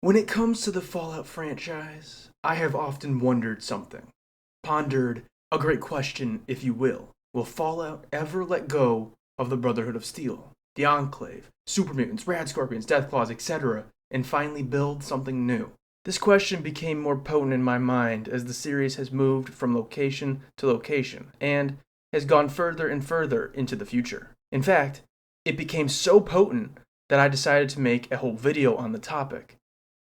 When it comes to the Fallout franchise, I have often wondered something. Pondered a great question, if you will. Will Fallout ever let go of the Brotherhood of Steel, the Enclave, super mutants, rad scorpions, deathclaws, etc., and finally build something new? This question became more potent in my mind as the series has moved from location to location and has gone further and further into the future. In fact, it became so potent that I decided to make a whole video on the topic.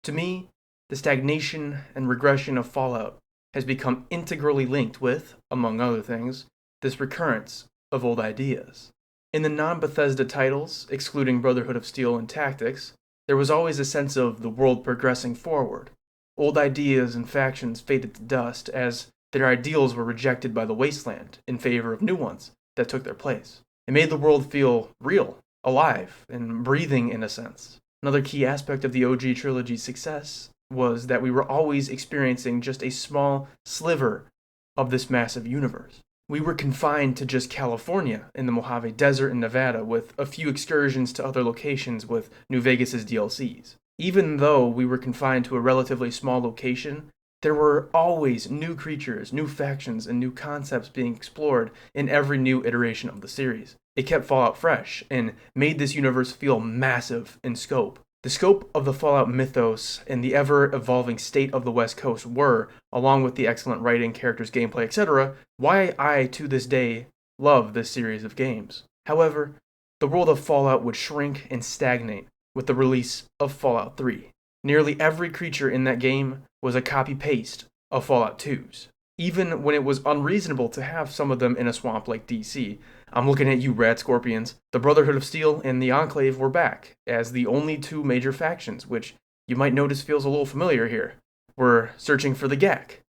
To me, the stagnation and regression of Fallout has become integrally linked with, among other things, this recurrence of old ideas. In the non-Bethesda titles, excluding Brotherhood of Steel and Tactics, there was always a sense of the world progressing forward. Old ideas and factions faded to dust as their ideals were rejected by the wasteland in favor of new ones that took their place. It made the world feel real, alive, and breathing in a sense. Another key aspect of the OG trilogy's success was that we were always experiencing just a small sliver of this massive universe. We were confined to just California in the Mojave Desert in Nevada, with a few excursions to other locations with New Vegas's DLCs. Even though we were confined to a relatively small location, there were always new creatures, new factions, and new concepts being explored in every new iteration of the series. It kept Fallout fresh and made this universe feel massive in scope. The scope of the Fallout mythos and the ever-evolving state of the West Coast were, along with the excellent writing, characters, gameplay, etc., why I, to this day, love this series of games. However, the world of Fallout would shrink and stagnate with the release of Fallout 3. Nearly every creature in that game was a copy-paste of Fallout 2's. Even when it was unreasonable to have some of them in a swamp like DC. I'm looking at you, Rad Scorpions. The Brotherhood of Steel and the Enclave were back as the only two major factions, which you might notice feels a little familiar here. We're searching for the Gek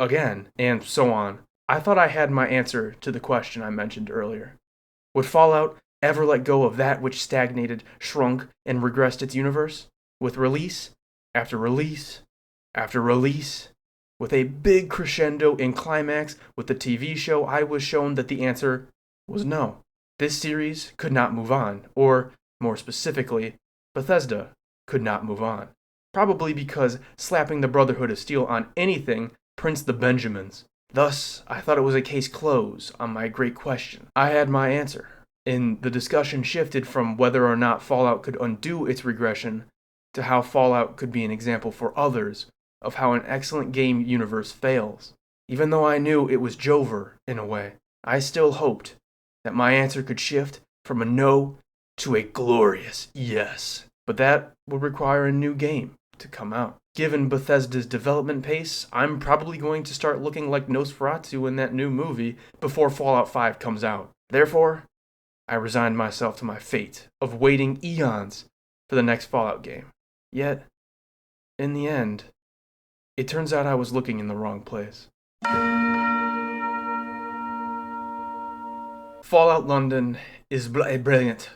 again, and so on. I thought I had my answer to the question I mentioned earlier. Would Fallout ever let go of that which stagnated, shrunk, and regressed its universe? With release after release after release, with a big crescendo and climax with the TV show, I was shown that the answer was no. This series could not move on, or, more specifically, Bethesda could not move on. Probably because slapping the Brotherhood of Steel on anything prints the Benjamins. Thus, I thought it was a case closed on my great question. I had my answer, and the discussion shifted from whether or not Fallout could undo its regression to how Fallout could be an example for others of how an excellent game universe fails. Even though I knew it was Jover, in a way, I still hoped that my answer could shift from a no to a glorious yes. But that would require a new game to come out. Given Bethesda's development pace, I'm probably going to start looking like Nosferatu in that new movie before Fallout 5 comes out. Therefore, I resigned myself to my fate of waiting eons for the next Fallout game. Yet, in the end, it turns out I was looking in the wrong place. Fallout London is brilliant.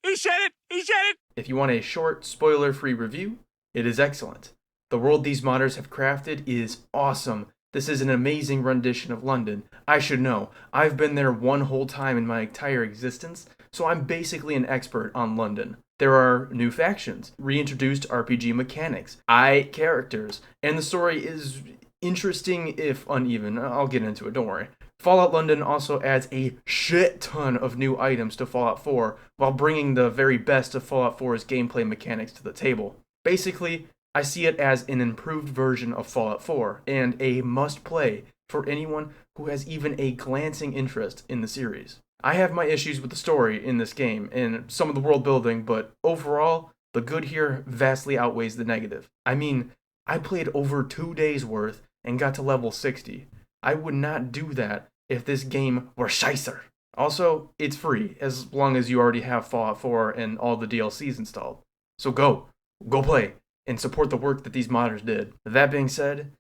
He said it! He said it! If you want a short, spoiler-free review, it is excellent. The world these modders have crafted is awesome. This is an amazing rendition of London. I should know. I've been there one whole time in my entire existence, so I'm basically an expert on London. There are new factions, reintroduced RPG mechanics, characters, and the story is interesting if uneven. I'll get into it, don't worry. Fallout London also adds a shit ton of new items to Fallout 4 while bringing the very best of Fallout 4's gameplay mechanics to the table. Basically, I see it as an improved version of Fallout 4 and a must-play for anyone who has even a glancing interest in the series. I have my issues with the story in this game and some of the world building, but overall, the good here vastly outweighs the negative. I mean, I played over 2 days worth and got to level 60. I would not do that if this game were scheisser. Also, it's free, as long as you already have Fallout 4 and all the DLCs installed. So go play, and support the work that these modders did. That being said,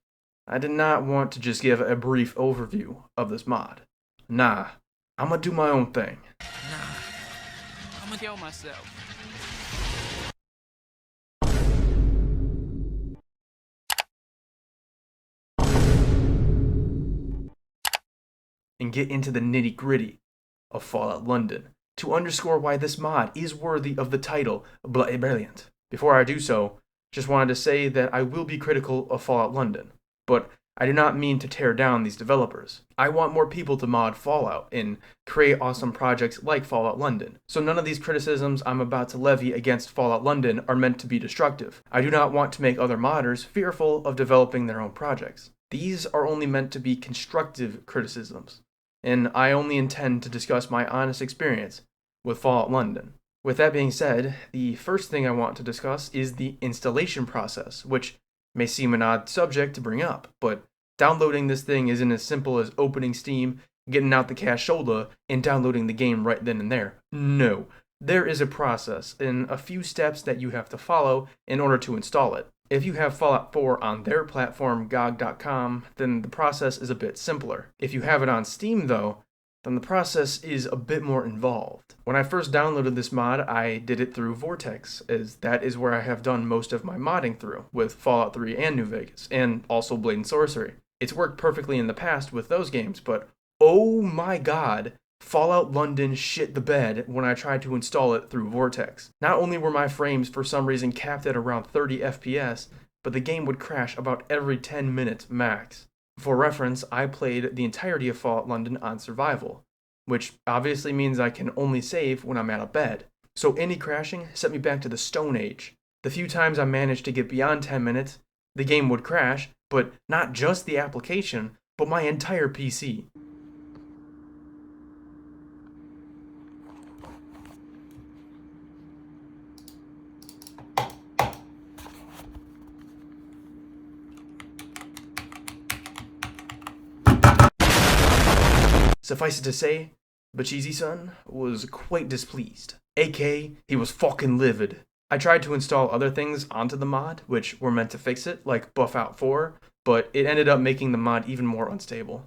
I did not want to just give a brief overview of this mod. Nah, I'm gonna do my own thing. I'm gonna kill myself. And get into the nitty-gritty of Fallout London to underscore why this mod is worthy of the title Brilliant. Before I do so, Just wanted to say that I will be critical of Fallout London, but I do not mean to tear down these developers. I want more people to mod Fallout and create awesome projects like Fallout London. So none of these criticisms I'm about to levy against Fallout London are meant to be destructive. I do not want to make other modders fearful of developing their own projects. These are only meant to be constructive criticisms, and I only intend to discuss my honest experience with Fallout London. With that being said, the first thing I want to discuss is the installation process, which may seem an odd subject to bring up, but downloading this thing isn't as simple as opening Steam, getting out the cashola, and downloading the game right then and there. No, there is a process and a few steps that you have to follow in order to install it. If you have Fallout 4 on their platform, GOG.com, then the process is a bit simpler. If you have it on Steam, though, then the process is a bit more involved. When I first downloaded this mod, I did it through Vortex, as that is where I have done most of my modding through, with Fallout 3 and New Vegas, and also Blade and Sorcery. It's worked perfectly in the past with those games, but oh my god, Fallout London shit the bed when I tried to install it through Vortex. Not only were my frames for some reason capped at around 30 FPS, but the game would crash about every 10 minutes max. For reference, I played the entirety of Fallout London on Survival, which obviously means I can only save when I'm out of bed. So any crashing set me back to the Stone Age. The few times I managed to get beyond 10 minutes, the game would crash, but not just the application, but my entire PC. Suffice it to say, Bacheezy-san was quite displeased. AK, he was fucking livid. I tried to install other things onto the mod, which were meant to fix it, like buff out 4, but it ended up making the mod even more unstable.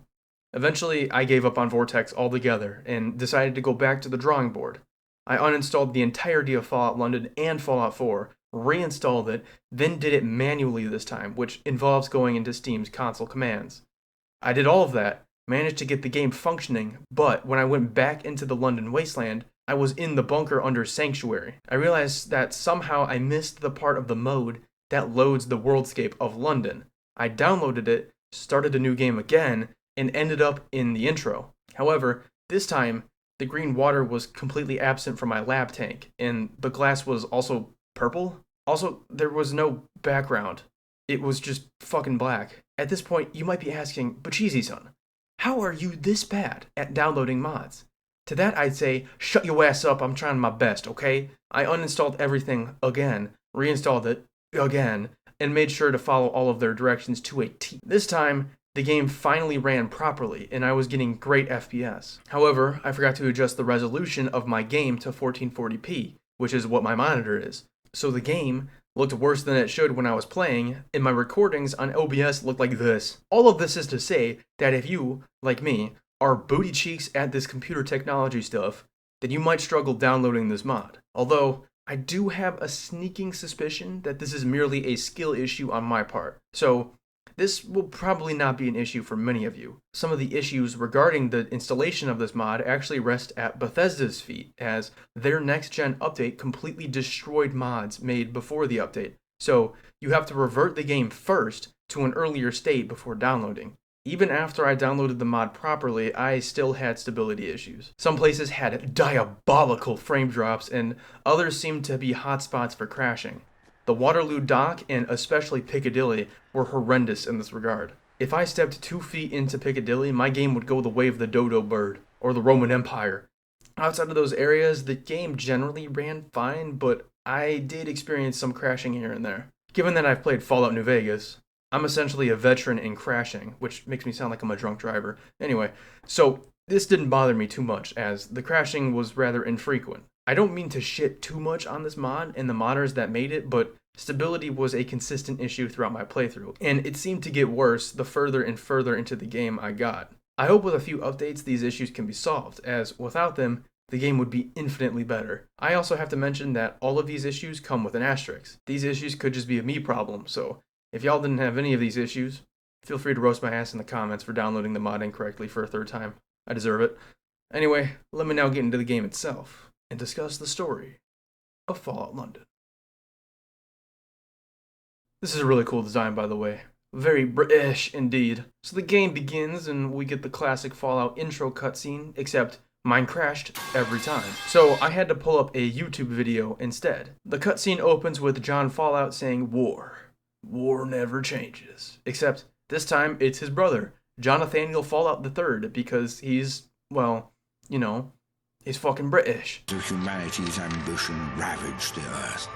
Eventually, I gave up on Vortex altogether and decided to go back to the drawing board. I uninstalled the entirety of Fallout London and Fallout 4, reinstalled it, then did it manually this time, which involves going into Steam's console commands. I did all of that, managed to get the game functioning, but when I went back into the London wasteland, I was in the bunker under Sanctuary. I realized that somehow I missed the part of the mode that loads the worldscape of London. I downloaded it, started a new game again, and ended up in the intro. However, this time, the green water was completely absent from my lab tank, and the glass was also purple. Also, there was no background. It was just fucking black. At this point, you might be asking, but Cheesy-san, how are you this bad at downloading mods? To that I'd say, shut your ass up, I'm trying my best, okay? I uninstalled everything again, reinstalled it again, and made sure to follow all of their directions to a T. This time, the game finally ran properly, and I was getting great FPS. However, I forgot to adjust the resolution of my game to 1440p, which is what my monitor is. So the game looked worse than it should when I was playing, and my recordings on OBS looked like this. All of this is to say that if you, like me, are booty cheeks at this computer technology stuff, then you might struggle downloading this mod. Although, I do have a sneaking suspicion that this is merely a skill issue on my part. So, this will probably not be an issue for many of you. Some of the issues regarding the installation of this mod actually rest at Bethesda's feet, as their next-gen update completely destroyed mods made before the update. So you have to revert the game first to an earlier state before downloading. Even after I downloaded the mod properly, I still had stability issues. Some places had diabolical frame drops, and others seemed to be hotspots for crashing. The Waterloo Dock, and especially Piccadilly, were horrendous in this regard. If I stepped 2 feet into Piccadilly, my game would go the way of the dodo bird, or the Roman Empire. Outside of those areas, the game generally ran fine, but I did experience some crashing here and there. Given that I've played Fallout New Vegas, I'm essentially a veteran in crashing, which makes me sound like I'm a drunk driver. Anyway, so this didn't bother me too much, as the crashing was rather infrequent. I don't mean to shit too much on this mod and the modders that made it, but stability was a consistent issue throughout my playthrough, and it seemed to get worse the further and further into the game I got. I hope with a few updates these issues can be solved, as without them, the game would be infinitely better. I also have to mention that all of these issues come with an asterisk. These issues could just be a me problem, so if y'all didn't have any of these issues, feel free to roast my ass in the comments for downloading the mod incorrectly for a third time. I deserve it. Anyway, let me now get into the game itself and discuss the story of Fallout London. This is a really cool design, by the way. Very British indeed. So the game begins and we get the classic Fallout intro cutscene, except mine crashed every time. So I had to pull up a YouTube video instead. The cutscene opens with John Fallout saying war. War never changes. Except this time it's his brother, Jonathaniel Fallout III, because he's, well, you know, he's fucking British. Humanity's ambition ravaged the Earth.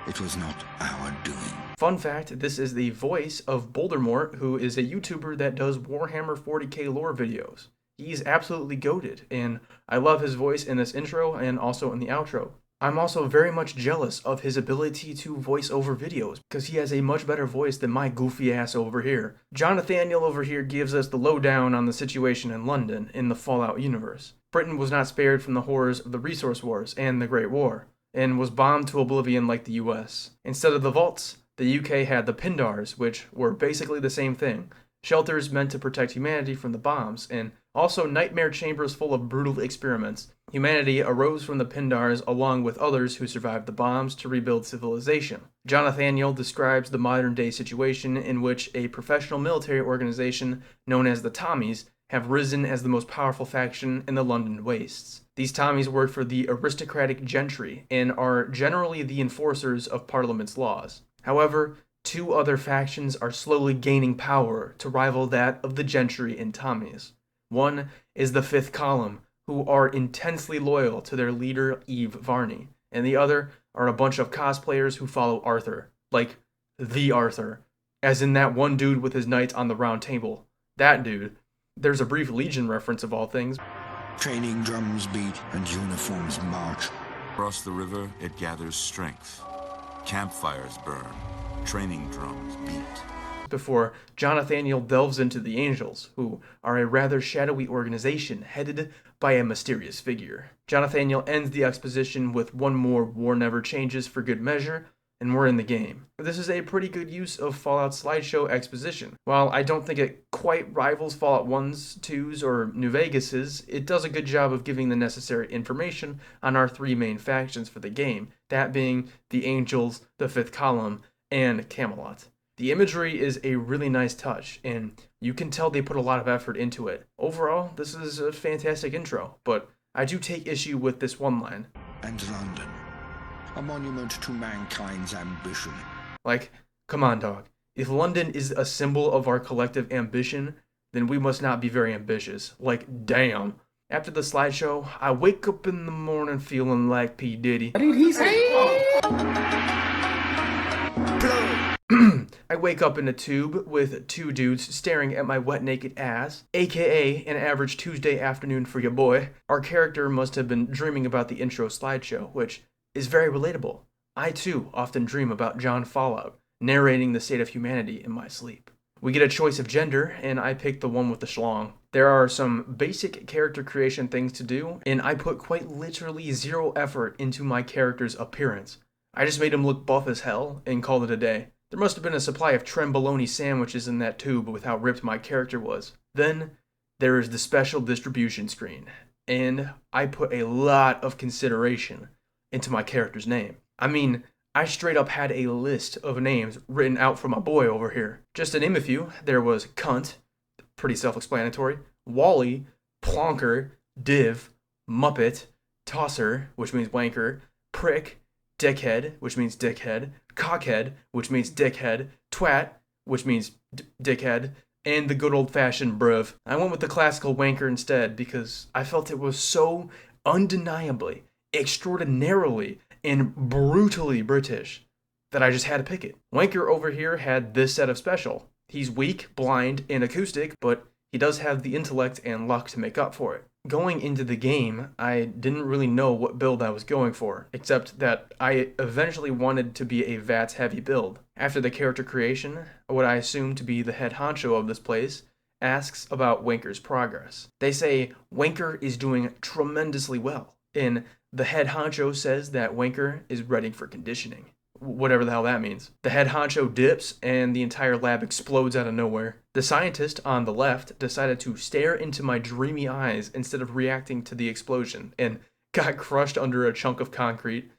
It was not our doing. Fun fact, this is the voice of Bouldermort, who is a YouTuber that does Warhammer 40k lore videos. He's absolutely goated, and I love his voice in this intro and also in the outro. I'm also very much jealous of his ability to voice over videos, because he has a much better voice than my goofy ass over here. Jonathaniel over here gives us the lowdown on the situation in London in the Fallout universe. Britain was not spared from the horrors of the Resource Wars and the Great War, and was bombed to oblivion like the US. Instead of the vaults, the UK had the Pindars, which were basically the same thing. Shelters meant to protect humanity from the bombs, and also nightmare chambers full of brutal experiments. Humanity arose from the Pindars along with others who survived the bombs to rebuild civilization. Jonathaniel describes the modern day situation in which a professional military organization known as the Tommies have risen as the most powerful faction in the London wastes. These Tommies work for the aristocratic gentry and are generally the enforcers of Parliament's laws. However, two other factions are slowly gaining power to rival that of the gentry and Tommies. One is the Fifth Column, who are intensely loyal to their leader Eve Varney, and the other are a bunch of cosplayers who follow Arthur. Like, the Arthur. As in that one dude with his knights on the round table. That dude. There's a brief Legion reference of all things. Training drums beat and uniforms march. Across the river, it gathers strength. Campfires burn. Training drums beat. Before Jonathaniel delves into the Angels, who are a rather shadowy organization headed by a mysterious figure. Jonathaniel ends the exposition with one more War Never Changes for good measure, and we're in the game. This is a pretty good use of Fallout slideshow exposition. While I don't think it quite rivals Fallout 1's, 2's, or New Vegas's, it does a good job of giving the necessary information on our three main factions for the game, that being the Angels, the Fifth Column, and Camelot. The imagery is a really nice touch, and you can tell they put a lot of effort into it. Overall, this is a fantastic intro, but I do take issue with this one line. And London, a monument to mankind's ambition. Like, come on, dog. If London is a symbol of our collective ambition, then we must not be very ambitious. Like, damn. After the slideshow, I wake up in the morning feeling like P. Diddy. What did he say? I wake up in a tube with two dudes staring at my wet naked ass, aka an average Tuesday afternoon for your boy. Our character must have been dreaming about the intro slideshow, which is very relatable. I too often dream about John Fallout, narrating the state of humanity in my sleep. We get a choice of gender, and I picked the one with the schlong. There are some basic character creation things to do, and I put quite literally zero effort into my character's appearance. I just made him look buff as hell and called it a day. There must have been a supply of Tremboloni sandwiches in that tube with how ripped my character was. Then, there is the special distribution screen, and I put a lot of consideration into my character's name. I mean, I straight up had a list of names written out for my boy over here. Just to name a few, there was Cunt, pretty self-explanatory, Wally, Plonker, Div, Muppet, Tosser, which means wanker, Prick, Dickhead, which means dickhead, Cockhead, which means dickhead, Twat, which means dickhead, and the good old-fashioned bruv. I went with the classical wanker instead because I felt it was so undeniably, extraordinarily, and brutally British that I just had to pick it. Wanker over here had this set of special. He's weak, blind, and acoustic, but he does have the intellect and luck to make up for it. Going into the game, I didn't really know what build I was going for, except that I eventually wanted to be a VATS heavy build. After the character creation, what I assume to be the head honcho of this place asks about Wanker's progress. They say Wanker is doing tremendously well, and the head honcho says that Wanker is ready for conditioning. Whatever the hell that means. The head honcho dips, and the entire lab explodes out of nowhere. The scientist on the left decided to stare into my dreamy eyes instead of reacting to the explosion, and got crushed under a chunk of concrete.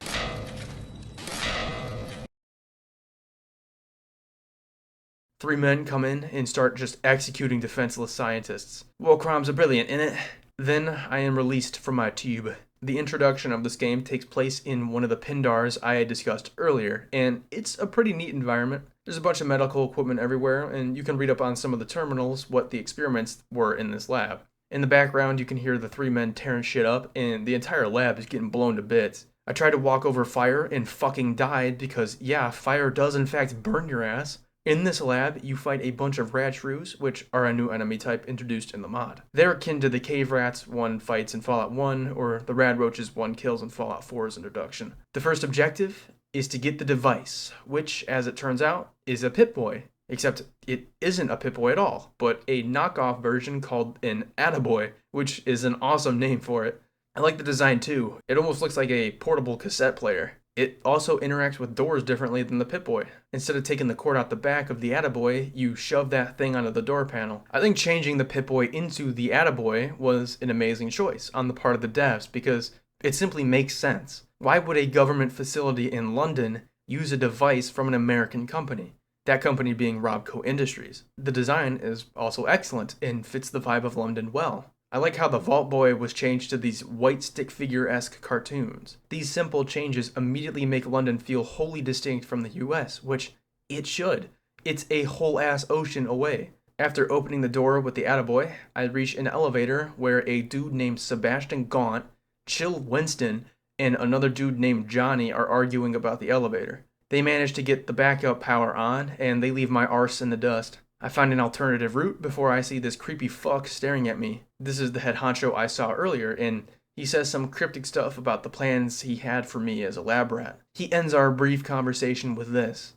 3 men come in and start just executing defenseless scientists. War crimes are brilliant, innit? Then I am released from my tube. The introduction of this game takes place in one of the Pindars I had discussed earlier, and it's a pretty neat environment. There's a bunch of medical equipment everywhere, and you can read up on some of the terminals what the experiments were in this lab. In the background, you can hear the 3 men tearing shit up, and the entire lab is getting blown to bits. I tried to walk over fire and fucking died because, yeah, fire does in fact burn your ass. In this lab, you fight a bunch of rat shrews, which are a new enemy type introduced in the mod. They're akin to the cave rats one fights in Fallout 1, or the rad roaches one kills in Fallout 4's introduction. The first objective is to get the device, which, as it turns out, is a Pip-Boy. Except it isn't a Pip-Boy at all, but a knockoff version called an Attaboy, which is an awesome name for it. I like the design too. It almost looks like a portable cassette player. It also interacts with doors differently than the Pip-Boy. Instead of taking the cord out the back of the Attaboy, you shove that thing onto the door panel. I think changing the Pip-Boy into the Attaboy was an amazing choice on the part of the devs because it simply makes sense. Why would a government facility in London use a device from an American company? That company being Robco Industries. The design is also excellent and fits the vibe of London well. I like how the Vault Boy was changed to these white stick figure-esque cartoons. These simple changes immediately make London feel wholly distinct from the US, which it should. It's a whole ass ocean away. After opening the door with the Attaboy, I reach an elevator where a dude named Sebastian Gaunt, Chill Winston, and another dude named Johnny are arguing about the elevator. They manage to get the backup power on, and they leave my arse in the dust. I find an alternative route before I see this creepy fuck staring at me. This is the head honcho I saw earlier, and he says some cryptic stuff about the plans he had for me as a lab rat. He ends our brief conversation with this.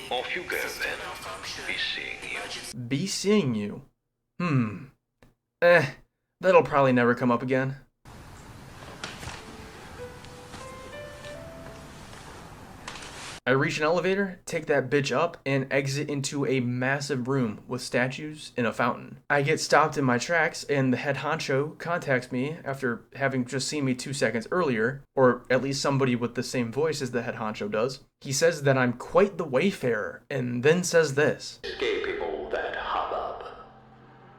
Off you go then. Be seeing you. Be seeing you? That'll probably never come up again. I reach an elevator, take that bitch up, and exit into a massive room with statues and a fountain. I get stopped in my tracks, and the head honcho contacts me after having just seen me 2 seconds earlier, or at least somebody with the same voice as the head honcho does. He says that I'm quite the wayfarer, and then says this. Escaping all that hubbub.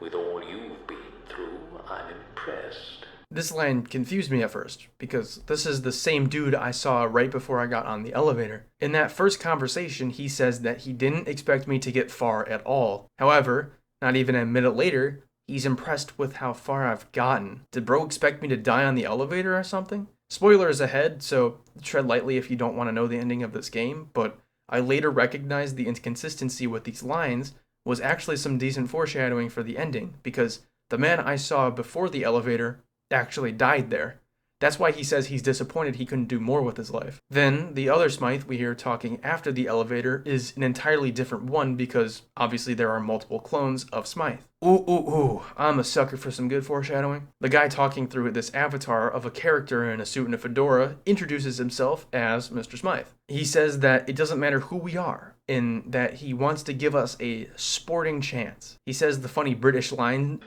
With all you've been through, I'm impressed. This line confused me at first, because this is the same dude I saw right before I got on the elevator. In that first conversation, he says that he didn't expect me to get far at all. However, not even a minute later, he's impressed with how far I've gotten. Did bro expect me to die on the elevator or something? Spoilers ahead, so tread lightly if you don't want to know the ending of this game, but I later recognized the inconsistency with these lines was actually some decent foreshadowing for the ending, because the man I saw before the elevator actually died there. That's why he says he's disappointed he couldn't do more with his life. Then, the other Smythe we hear talking after the elevator is an entirely different one because obviously there are multiple clones of Smythe. Ooh, I'm a sucker for some good foreshadowing. The guy talking through this avatar of a character in a suit and a fedora introduces himself as Mr. Smythe. He says that it doesn't matter who we are, and that he wants to give us a sporting chance. He says the funny British line,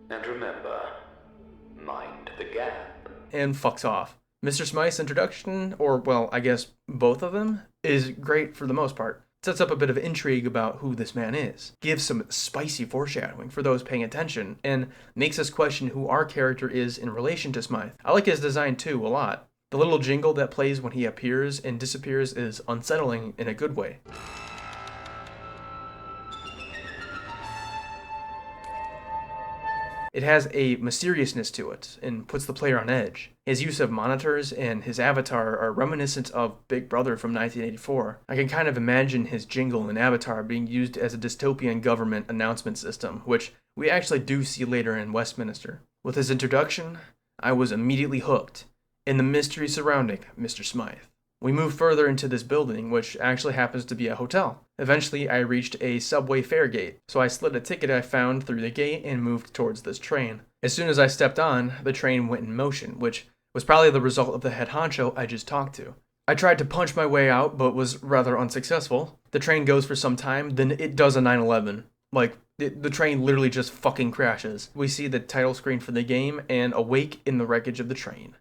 And remember, mind the gap. And fucks off. Mr. Smythe's introduction, or well, I guess both of them, is great for the most part. Sets up a bit of intrigue about who this man is, gives some spicy foreshadowing for those paying attention, and makes us question who our character is in relation to Smythe. I like his design too a lot. The little jingle that plays when he appears and disappears is unsettling in a good way. It has a mysteriousness to it and puts the player on edge. His use of monitors and his avatar are reminiscent of Big Brother from 1984. I can kind of imagine his jingle and avatar being used as a dystopian government announcement system, which we actually do see later in Westminster. With his introduction, I was immediately hooked in the mystery surrounding Mr. Smythe. We move further into this building, which actually happens to be a hotel. Eventually, I reached a subway fare gate, so I slid a ticket I found through the gate and moved towards this train. As soon as I stepped on, the train went in motion, which was probably the result of the head honcho I just talked to. I tried to punch my way out, but was rather unsuccessful. The train goes for some time, then it does a 9/11. The train literally just fucking crashes. We see the title screen for the game and awake in the wreckage of the train.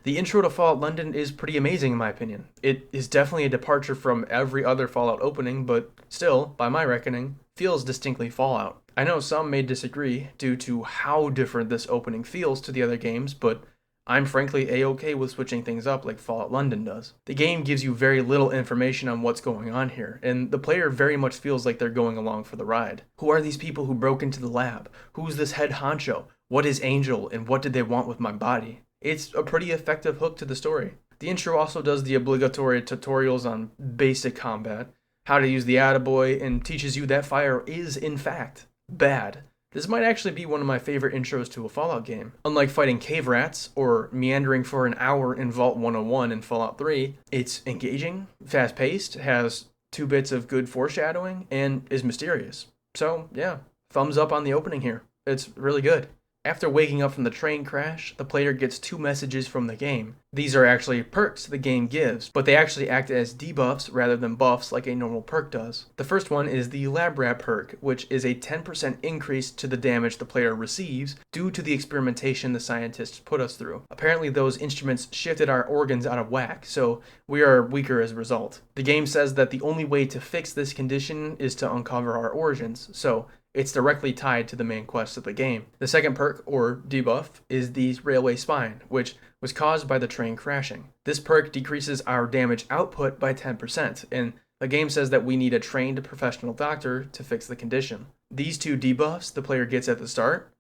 The intro to Fallout London is pretty amazing in my opinion. It is definitely a departure from every other Fallout opening, but still, by my reckoning, feels distinctly Fallout. I know some may disagree due to how different this opening feels to the other games, but I'm frankly a-okay with switching things up like Fallout London does. The game gives you very little information on what's going on here, and the player very much feels like they're going along for the ride. Who are these people who broke into the lab? Who's this head honcho? What is Angel, and what did they want with my body? It's a pretty effective hook to the story. The intro also does the obligatory tutorials on basic combat, how to use the attaboy, and teaches you that fire is, in fact, bad. This might actually be one of my favorite intros to a Fallout game. Unlike fighting cave rats or meandering for an hour in Vault 101 in Fallout 3, it's engaging, fast-paced, has 2 bits of good foreshadowing, and is mysterious. So, yeah, thumbs up on the opening here. It's really good. After waking up from the train crash, the player gets 2 messages from the game. These are actually perks the game gives, but they actually act as debuffs rather than buffs like a normal perk does. The first one is the Lab Rat perk, which is a 10% increase to the damage the player receives due to the experimentation the scientists put us through. Apparently those instruments shifted our organs out of whack, so we are weaker as a result. The game says that the only way to fix this condition is to uncover our origins, so it's directly tied to the main quest of the game. The second perk, or debuff, is the Railway Spine, which was caused by the train crashing. This perk decreases our damage output by 10%, and the game says that we need a trained professional doctor to fix the condition. These 2 debuffs the player gets at the start,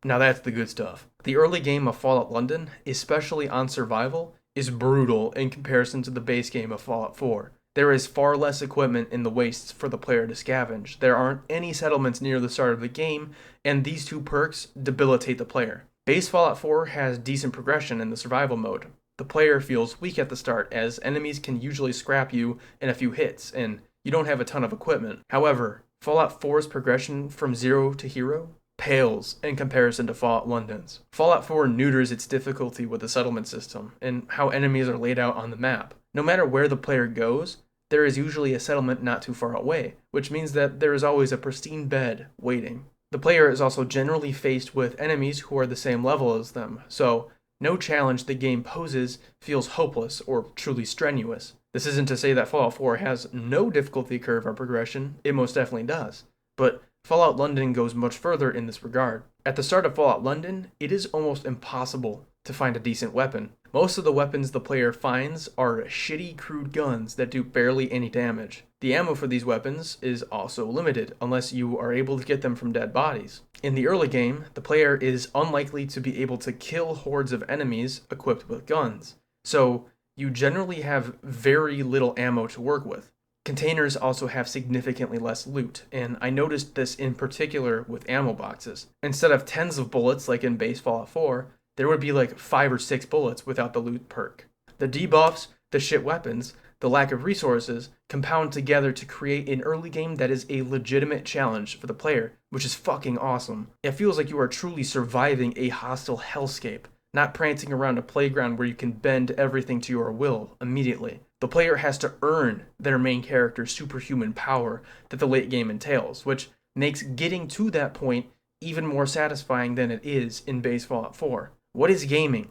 now that's the good stuff. The early game of Fallout London, especially on survival, is brutal in comparison to the base game of Fallout 4. There is far less equipment in the wastes for the player to scavenge. There aren't any settlements near the start of the game, and these 2 perks debilitate the player. Base Fallout 4 has decent progression in the survival mode. The player feels weak at the start, as enemies can usually scrap you in a few hits, and you don't have a ton of equipment. However, Fallout 4's progression from 0 to hero pales in comparison to Fallout London's. Fallout 4 neuters its difficulty with the settlement system, and how enemies are laid out on the map. No matter where the player goes, there is usually a settlement not too far away, which means that there is always a pristine bed waiting. The player is also generally faced with enemies who are the same level as them, so no challenge the game poses feels hopeless or truly strenuous. This isn't to say that Fallout 4 has no difficulty curve or progression, it most definitely does, but Fallout London goes much further in this regard. At the start of Fallout London, it is almost impossible to find a decent weapon. Most of the weapons the player finds are shitty, crude guns that do barely any damage. The ammo for these weapons is also limited, unless you are able to get them from dead bodies. In the early game, the player is unlikely to be able to kill hordes of enemies equipped with guns, so you generally have very little ammo to work with. Containers also have significantly less loot, and I noticed this in particular with ammo boxes. Instead of tens of bullets like in base Fallout 4, there would be like 5 or 6 bullets without the loot perk. The debuffs, the shit weapons, the lack of resources compound together to create an early game that is a legitimate challenge for the player, which is fucking awesome. It feels like you are truly surviving a hostile hellscape, not prancing around a playground where you can bend everything to your will immediately. The player has to earn their main character's superhuman power that the late game entails, which makes getting to that point even more satisfying than it is in base Fallout 4. What is gaming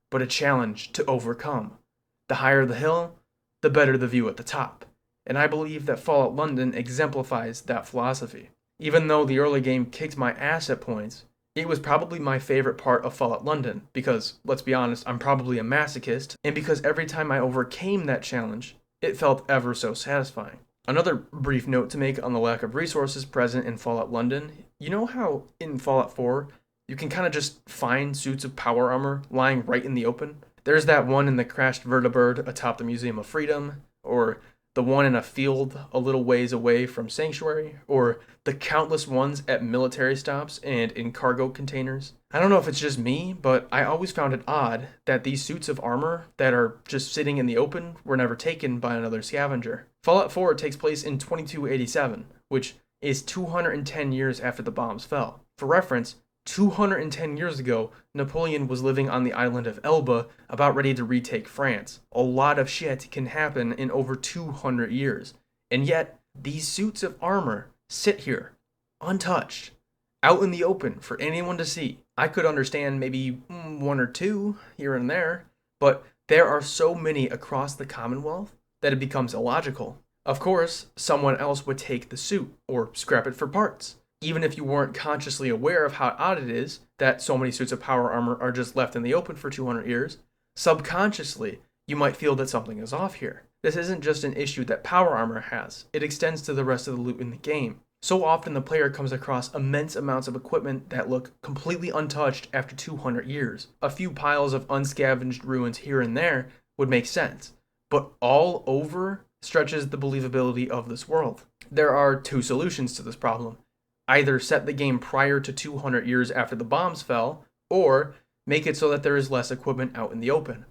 but a challenge to overcome? The higher the hill, the better the view at the top, and I believe that Fallout London exemplifies that philosophy. Even though the early game kicked my ass at points, it was probably my favorite part of Fallout London because, let's be honest, I'm probably a masochist, and because every time I overcame that challenge, it felt ever so satisfying. Another brief note to make on the lack of resources present in Fallout London, you know how in Fallout 4, you can kind of just find suits of power armor lying right in the open? There's that one in the crashed vertibird atop the Museum of Freedom, or the one in a field a little ways away from Sanctuary, or the countless ones at military stops and in cargo containers. I don't know if it's just me, but I always found it odd that these suits of armor that are just sitting in the open were never taken by another scavenger. Fallout 4 takes place in 2287, which is 210 years after the bombs fell. For reference, 210 years ago, Napoleon was living on the island of Elba, about ready to retake France. A lot of shit can happen in over 200 years. And yet, these suits of armor sit here, untouched, out in the open for anyone to see. I could understand maybe 1 or 2 here and there, but there are so many across the Commonwealth that it becomes illogical. Of course, someone else would take the suit or scrap it for parts. Even if you weren't consciously aware of how odd it is that so many suits of power armor are just left in the open for 200 years, subconsciously, you might feel that something is off here. This isn't just an issue that power armor has, it extends to the rest of the loot in the game. So often the player comes across immense amounts of equipment that look completely untouched after 200 years. A few piles of unscavenged ruins here and there would make sense, but all over stretches the believability of this world. There are two solutions to this problem. Either set the game prior to 200 years after the bombs fell, or make it so that there is less equipment out in the open.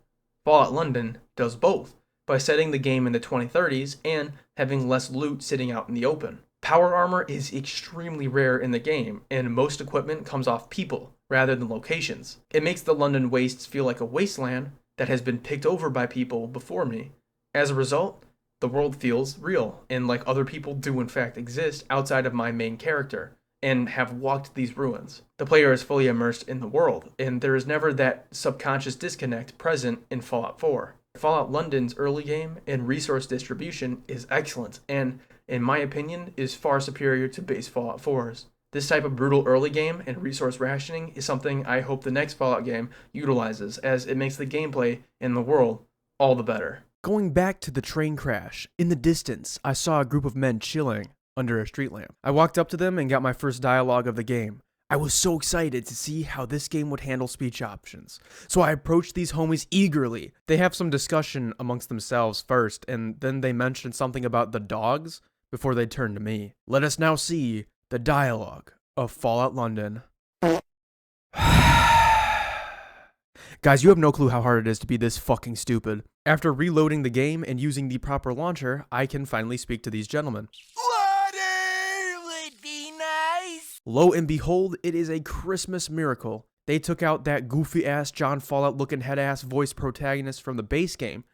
Fallout London does both, by setting the game in the 2030s and having less loot sitting out in the open. Power armor is extremely rare in the game, and most equipment comes off people rather than locations. It makes the London wastes feel like a wasteland that has been picked over by people before me. As a result, the world feels real, and like other people do in fact exist outside of my main character, and have walked these ruins. The player is fully immersed in the world, and there is never that subconscious disconnect present in Fallout 4. Fallout London's early game and resource distribution is excellent, and, in my opinion, is far superior to base Fallout 4's. This type of brutal early game and resource rationing is something I hope the next Fallout game utilizes, as it makes the gameplay and the world all the better. Going back to the train crash, in the distance, I saw a group of men chilling under a street lamp. I walked up to them and got my first dialogue of the game. I was so excited to see how this game would handle speech options, so I approached these homies eagerly. They have some discussion amongst themselves first, and then they mentioned something about the dogs before they turned to me. Let us now see the dialogue of Fallout London. Guys, you have no clue how hard it is to be this fucking stupid. After reloading the game and using the proper launcher, I can finally speak to these gentlemen. Water would be nice. Lo and behold, it is a Christmas miracle. They took out that goofy-ass John Fallout-looking head-ass voice protagonist from the base game.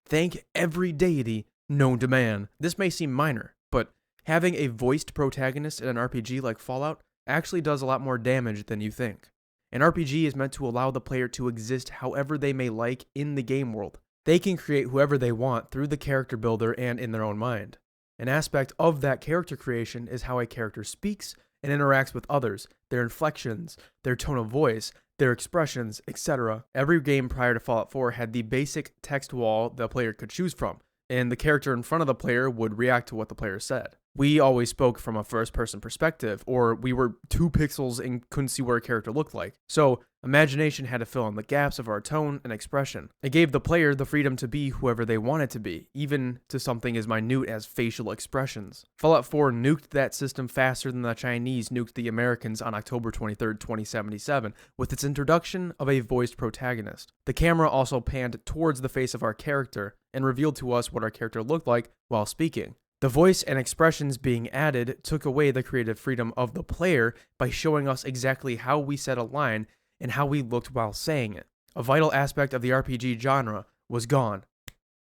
Thank every deity known to man. This may seem minor, but having a voiced protagonist in an RPG like Fallout actually does a lot more damage than you think. An RPG is meant to allow the player to exist however they may like in the game world. They can create whoever they want through the character builder and in their own mind. An aspect of that character creation is how a character speaks and interacts with others, their inflections, their tone of voice, their expressions, etc. Every game prior to Fallout 4 had the basic text wall the player could choose from, and the character in front of the player would react to what the player said. We always spoke from a first-person perspective, or we were 2 pixels and couldn't see what a character looked like. So, imagination had to fill in the gaps of our tone and expression. It gave the player the freedom to be whoever they wanted to be, even to something as minute as facial expressions. Fallout 4 nuked that system faster than the Chinese nuked the Americans on October 23, 2077, with its introduction of a voiced protagonist. The camera also panned towards the face of our character and revealed to us what our character looked like while speaking. The voice and expressions being added took away the creative freedom of the player by showing us exactly how we said a line and how we looked while saying it. A vital aspect of the RPG genre was gone.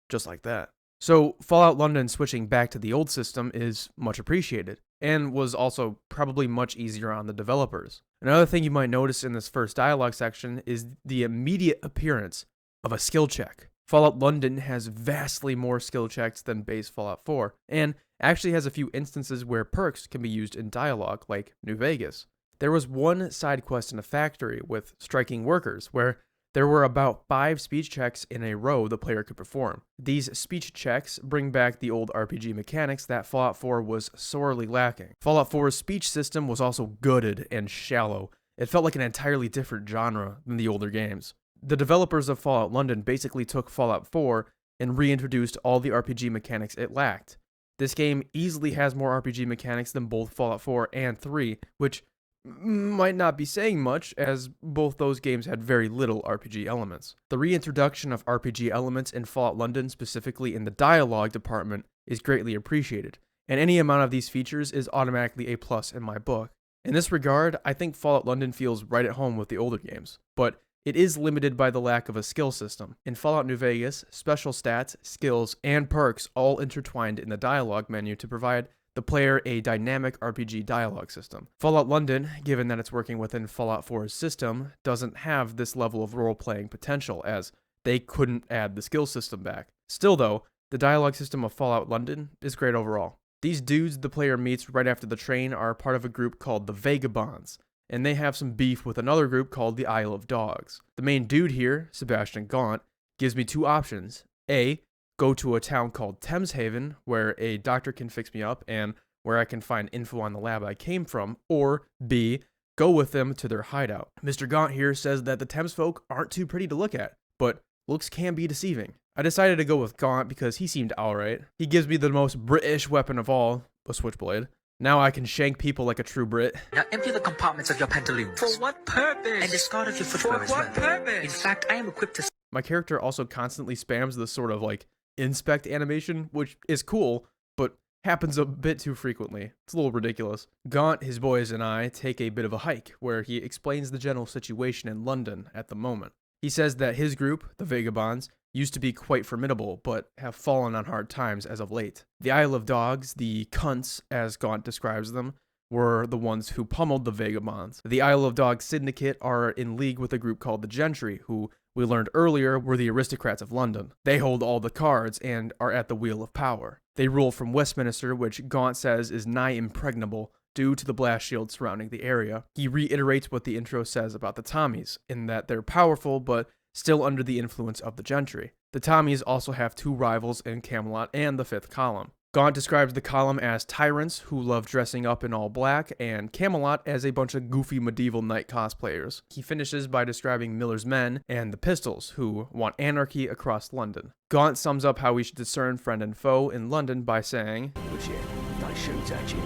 Just like that. So, Fallout London switching back to the old system is much appreciated, and was also probably much easier on the developers. Another thing you might notice in this first dialogue section is the immediate appearance of a skill check. Fallout London has vastly more skill checks than base Fallout 4, and actually has a few instances where perks can be used in dialogue, like New Vegas. There was one side quest in a factory with striking workers, where there were about 5 speech checks in a row the player could perform. These speech checks bring back the old RPG mechanics that Fallout 4 was sorely lacking. Fallout 4's speech system was also gutted and shallow. It felt like an entirely different genre than the older games. The developers of Fallout London basically took Fallout 4 and reintroduced all the RPG mechanics it lacked. This game easily has more RPG mechanics than both Fallout 4 and 3, which might not be saying much, as both those games had very little RPG elements. The reintroduction of RPG elements in Fallout London, specifically in the dialogue department, is greatly appreciated, and any amount of these features is automatically a plus in my book. In this regard, I think Fallout London feels right at home with the older games, but it is limited by the lack of a skill system. In Fallout New Vegas, special stats, skills, and perks all intertwined in the dialogue menu to provide the player a dynamic RPG dialogue system. Fallout London, given that it's working within Fallout 4's system, doesn't have this level of role-playing potential, as they couldn't add the skill system back. Still though, the dialogue system of Fallout London is great overall. These dudes the player meets right after the train are part of a group called the Vagabonds, and they have some beef with another group called the Isle of Dogs. The main dude here, Sebastian Gaunt, gives me two options. A, go to a town called Thameshaven, where a doctor can fix me up and where I can find info on the lab I came from, or B, go with them to their hideout. Mr. Gaunt here says that the Thames folk aren't too pretty to look at, but looks can be deceiving. I decided to go with Gaunt because he seemed alright. He gives me the most British weapon of all, a switchblade. Now I can shank people like a true Brit. Now empty the compartments of your pantaloons. For what purpose? And discard of your footwear as well. For what purpose? In fact, I am equipped to... My character also constantly spams this sort of like inspect animation, which is cool, but happens a bit too frequently. It's a little ridiculous. Gaunt, his boys, and I take a bit of a hike where he explains the general situation in London at the moment. He says that his group, the Vagabonds, used to be quite formidable, but have fallen on hard times as of late. The Isle of Dogs, the cunts, as Gaunt describes them, were the ones who pummeled the Vagabonds. The Isle of Dogs syndicate are in league with a group called the Gentry, who we learned earlier were the aristocrats of London. They hold all the cards and are at the wheel of power. They rule from Westminster, which Gaunt says is nigh impregnable due to the blast shield surrounding the area. He reiterates what the intro says about the Tommies, in that they're powerful, but still under the influence of the Gentry. The Tommies also have two rivals in Camelot and the Fifth Column. Gaunt describes the column as tyrants who love dressing up in all black, and Camelot as a bunch of goofy medieval knight cosplayers. He finishes by describing Miller's men and the Pistols, who want anarchy across London. Gaunt sums up how we should discern friend and foe in London by saying, They shoot at you.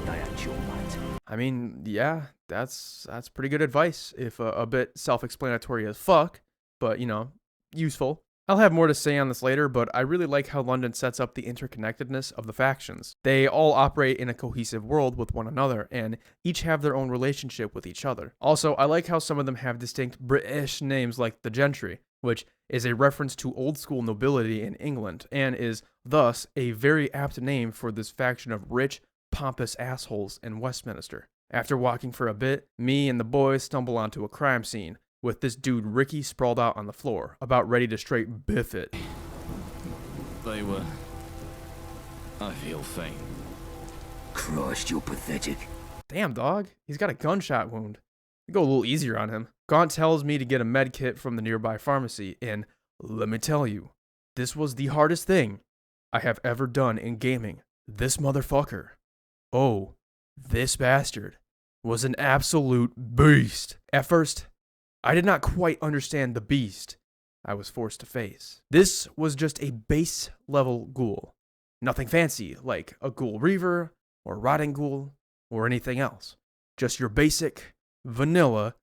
They ain't your mate. I mean, yeah, that's pretty good advice, if a bit self-explanatory as fuck, but, you know, useful. I'll have more to say on this later, but I really like how London sets up the interconnectedness of the factions. They all operate in a cohesive world with one another, and each have their own relationship with each other. Also, I like how some of them have distinct British names like the Gentry, which is a reference to old school nobility in England, and is thus a very apt name for this faction of rich, pompous assholes in Westminster. After walking for a bit, me and the boys stumble onto a crime scene, with this dude Ricky sprawled out on the floor, about ready to straight biff it. They were... I feel faint. Christ, you're pathetic. Damn, dog. He's got a gunshot wound. Go a little easier on him. Gaunt tells me to get a med kit from the nearby pharmacy, and let me tell you, this was the hardest thing I have ever done in gaming. This motherfucker, oh, this bastard, was an absolute beast. At first, I did not quite understand the beast I was forced to face. This was just a base level ghoul. Nothing fancy like a ghoul reaver or rotting ghoul or anything else. Just your basic, vanilla,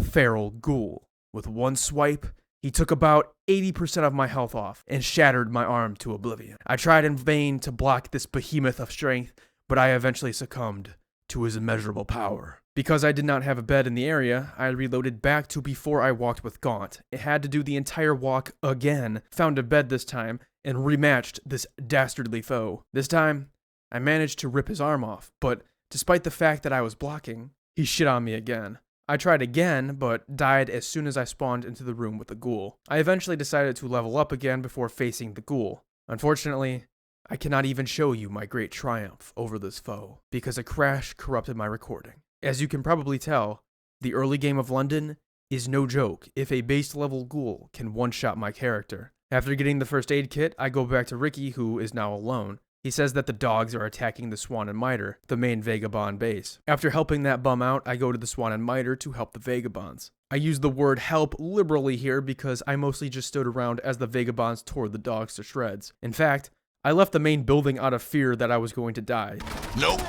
feral ghoul. With one swipe, he took about 80% of my health off and shattered my arm to oblivion. I tried in vain to block this behemoth of strength, but I eventually succumbed to his immeasurable power. Because I did not have a bed in the area, I reloaded back to before I walked with Gaunt. It had to do the entire walk again, found a bed this time, and rematched this dastardly foe. This time, I managed to rip his arm off, but despite the fact that I was blocking, he shit on me again. I tried again, but died as soon as I spawned into the room with the ghoul. I eventually decided to level up again before facing the ghoul. Unfortunately, I cannot even show you my great triumph over this foe, because a crash corrupted my recording. As you can probably tell, the early game of London is no joke if a base level ghoul can one-shot my character. After getting the first aid kit, I go back to Ricky, who is now alone. He says that the dogs are attacking the Swan and Mitre, the main Vagabond base. After helping that bum out, I go to the Swan and Mitre to help the Vagabonds. I use the word help liberally here because I mostly just stood around as the Vagabonds tore the dogs to shreds. In fact, I left the main building out of fear that I was going to die. Nope.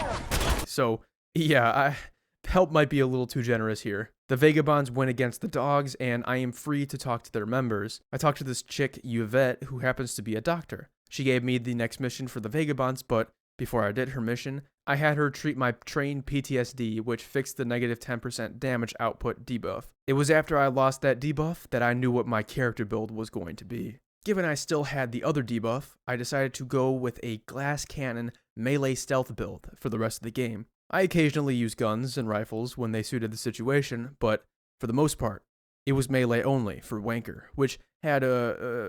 So, yeah, help might be a little too generous here. The Vagabonds went against the dogs, and I am free to talk to their members. I talked to this chick, Yvette, who happens to be a doctor. She gave me the next mission for the Vagabonds, but before I did her mission, I had her treat my trained PTSD, which fixed the negative 10% damage output debuff. It was after I lost that debuff that I knew what my character build was going to be. Given I still had the other debuff, I decided to go with a glass cannon melee stealth build for the rest of the game. I occasionally use guns and rifles when they suited the situation, but for the most part, it was melee only for Wanker, which had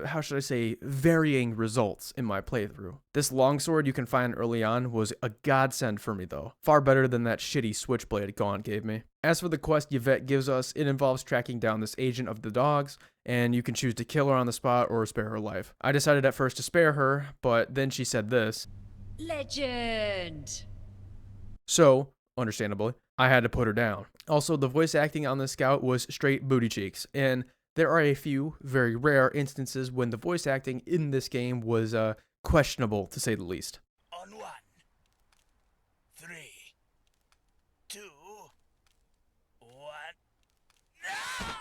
how should I say, varying results in my playthrough. This longsword you can find early on was a godsend for me though, far better than that shitty switchblade Gaunt gave me. As for the quest Yvette gives us, it involves tracking down this agent of the dogs, and you can choose to kill her on the spot or spare her life. I decided at first to spare her, but then she said this. Legend! So, understandably, I had to put her down. Also, the voice acting on the scout was straight booty cheeks, and there are a few very rare instances when the voice acting in this game was questionable, to say the least. On 1, 3, 2, 1. No!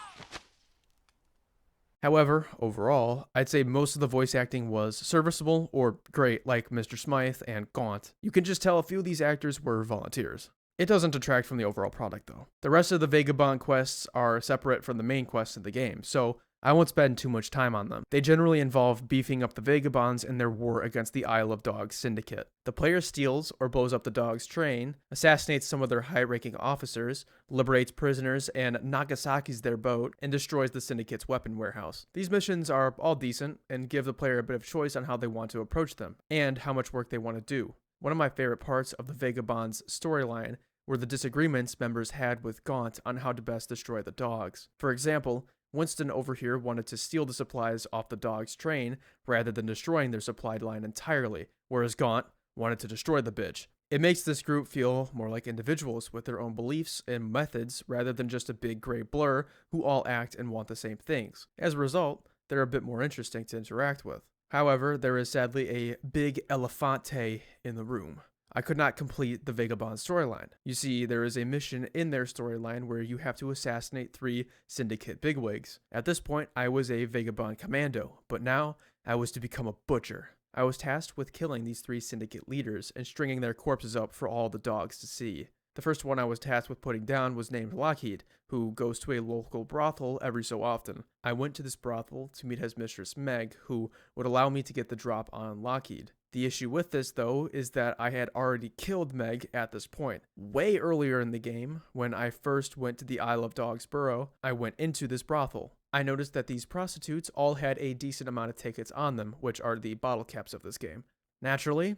However, overall, I'd say most of the voice acting was serviceable or great, like Mr. Smythe and Gaunt. You can just tell a few of these actors were volunteers. It doesn't detract from the overall product though. The rest of the Vagabond quests are separate from the main quests in the game, so I won't spend too much time on them. They generally involve beefing up the Vagabonds in their war against the Isle of Dogs syndicate. The player steals or blows up the Dogs' train, assassinates some of their high-ranking officers, liberates prisoners, and Nagasaki's their boat, and destroys the syndicate's weapon warehouse. These missions are all decent and give the player a bit of choice on how they want to approach them, and how much work they want to do. One of my favorite parts of the Vagabond's storyline were the disagreements members had with Gaunt on how to best destroy the dogs. For example, Winston over here wanted to steal the supplies off the dog's train rather than destroying their supply line entirely, whereas Gaunt wanted to destroy the bitch. It makes this group feel more like individuals with their own beliefs and methods rather than just a big gray blur who all act and want the same things. As a result, they're a bit more interesting to interact with. However, there is sadly a big elefante in the room. I could not complete the Vagabond storyline. You see, there is a mission in their storyline where you have to assassinate 3 syndicate bigwigs. At this point, I was a Vagabond commando, but now I was to become a butcher. I was tasked with killing these 3 syndicate leaders and stringing their corpses up for all the dogs to see. The first one I was tasked with putting down was named Lockheed, who goes to a local brothel every so often. I went to this brothel to meet his mistress Meg, who would allow me to get the drop on Lockheed. The issue with this, though, is that I had already killed Meg at this point. Way earlier in the game, when I first went to the Isle of Dogs Burrow, I went into this brothel. I noticed that these prostitutes all had a decent amount of tickets on them, which are the bottle caps of this game. Naturally,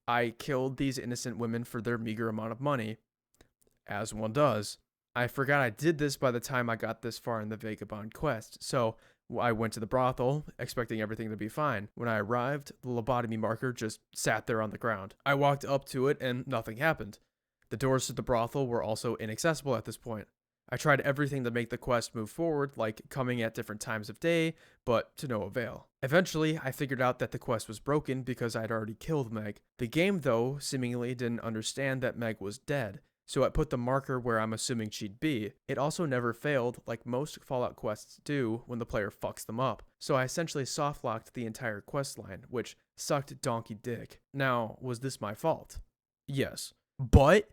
I killed these innocent women for their meager amount of money, as one does. I forgot I did this by the time I got this far in the Vagabond quest, so I went to the brothel, expecting everything to be fine. When I arrived, the lobotomy marker just sat there on the ground. I walked up to it and nothing happened. The doors to the brothel were also inaccessible at this point. I tried everything to make the quest move forward, like coming at different times of day, but to no avail. Eventually, I figured out that the quest was broken because I'd already killed Meg. The game, though, seemingly didn't understand that Meg was dead, so I put the marker where I'm assuming she'd be. It also never failed, like most Fallout quests do when the player fucks them up. So I essentially softlocked the entire quest line, which sucked donkey dick. Now, was this my fault? Yes. But,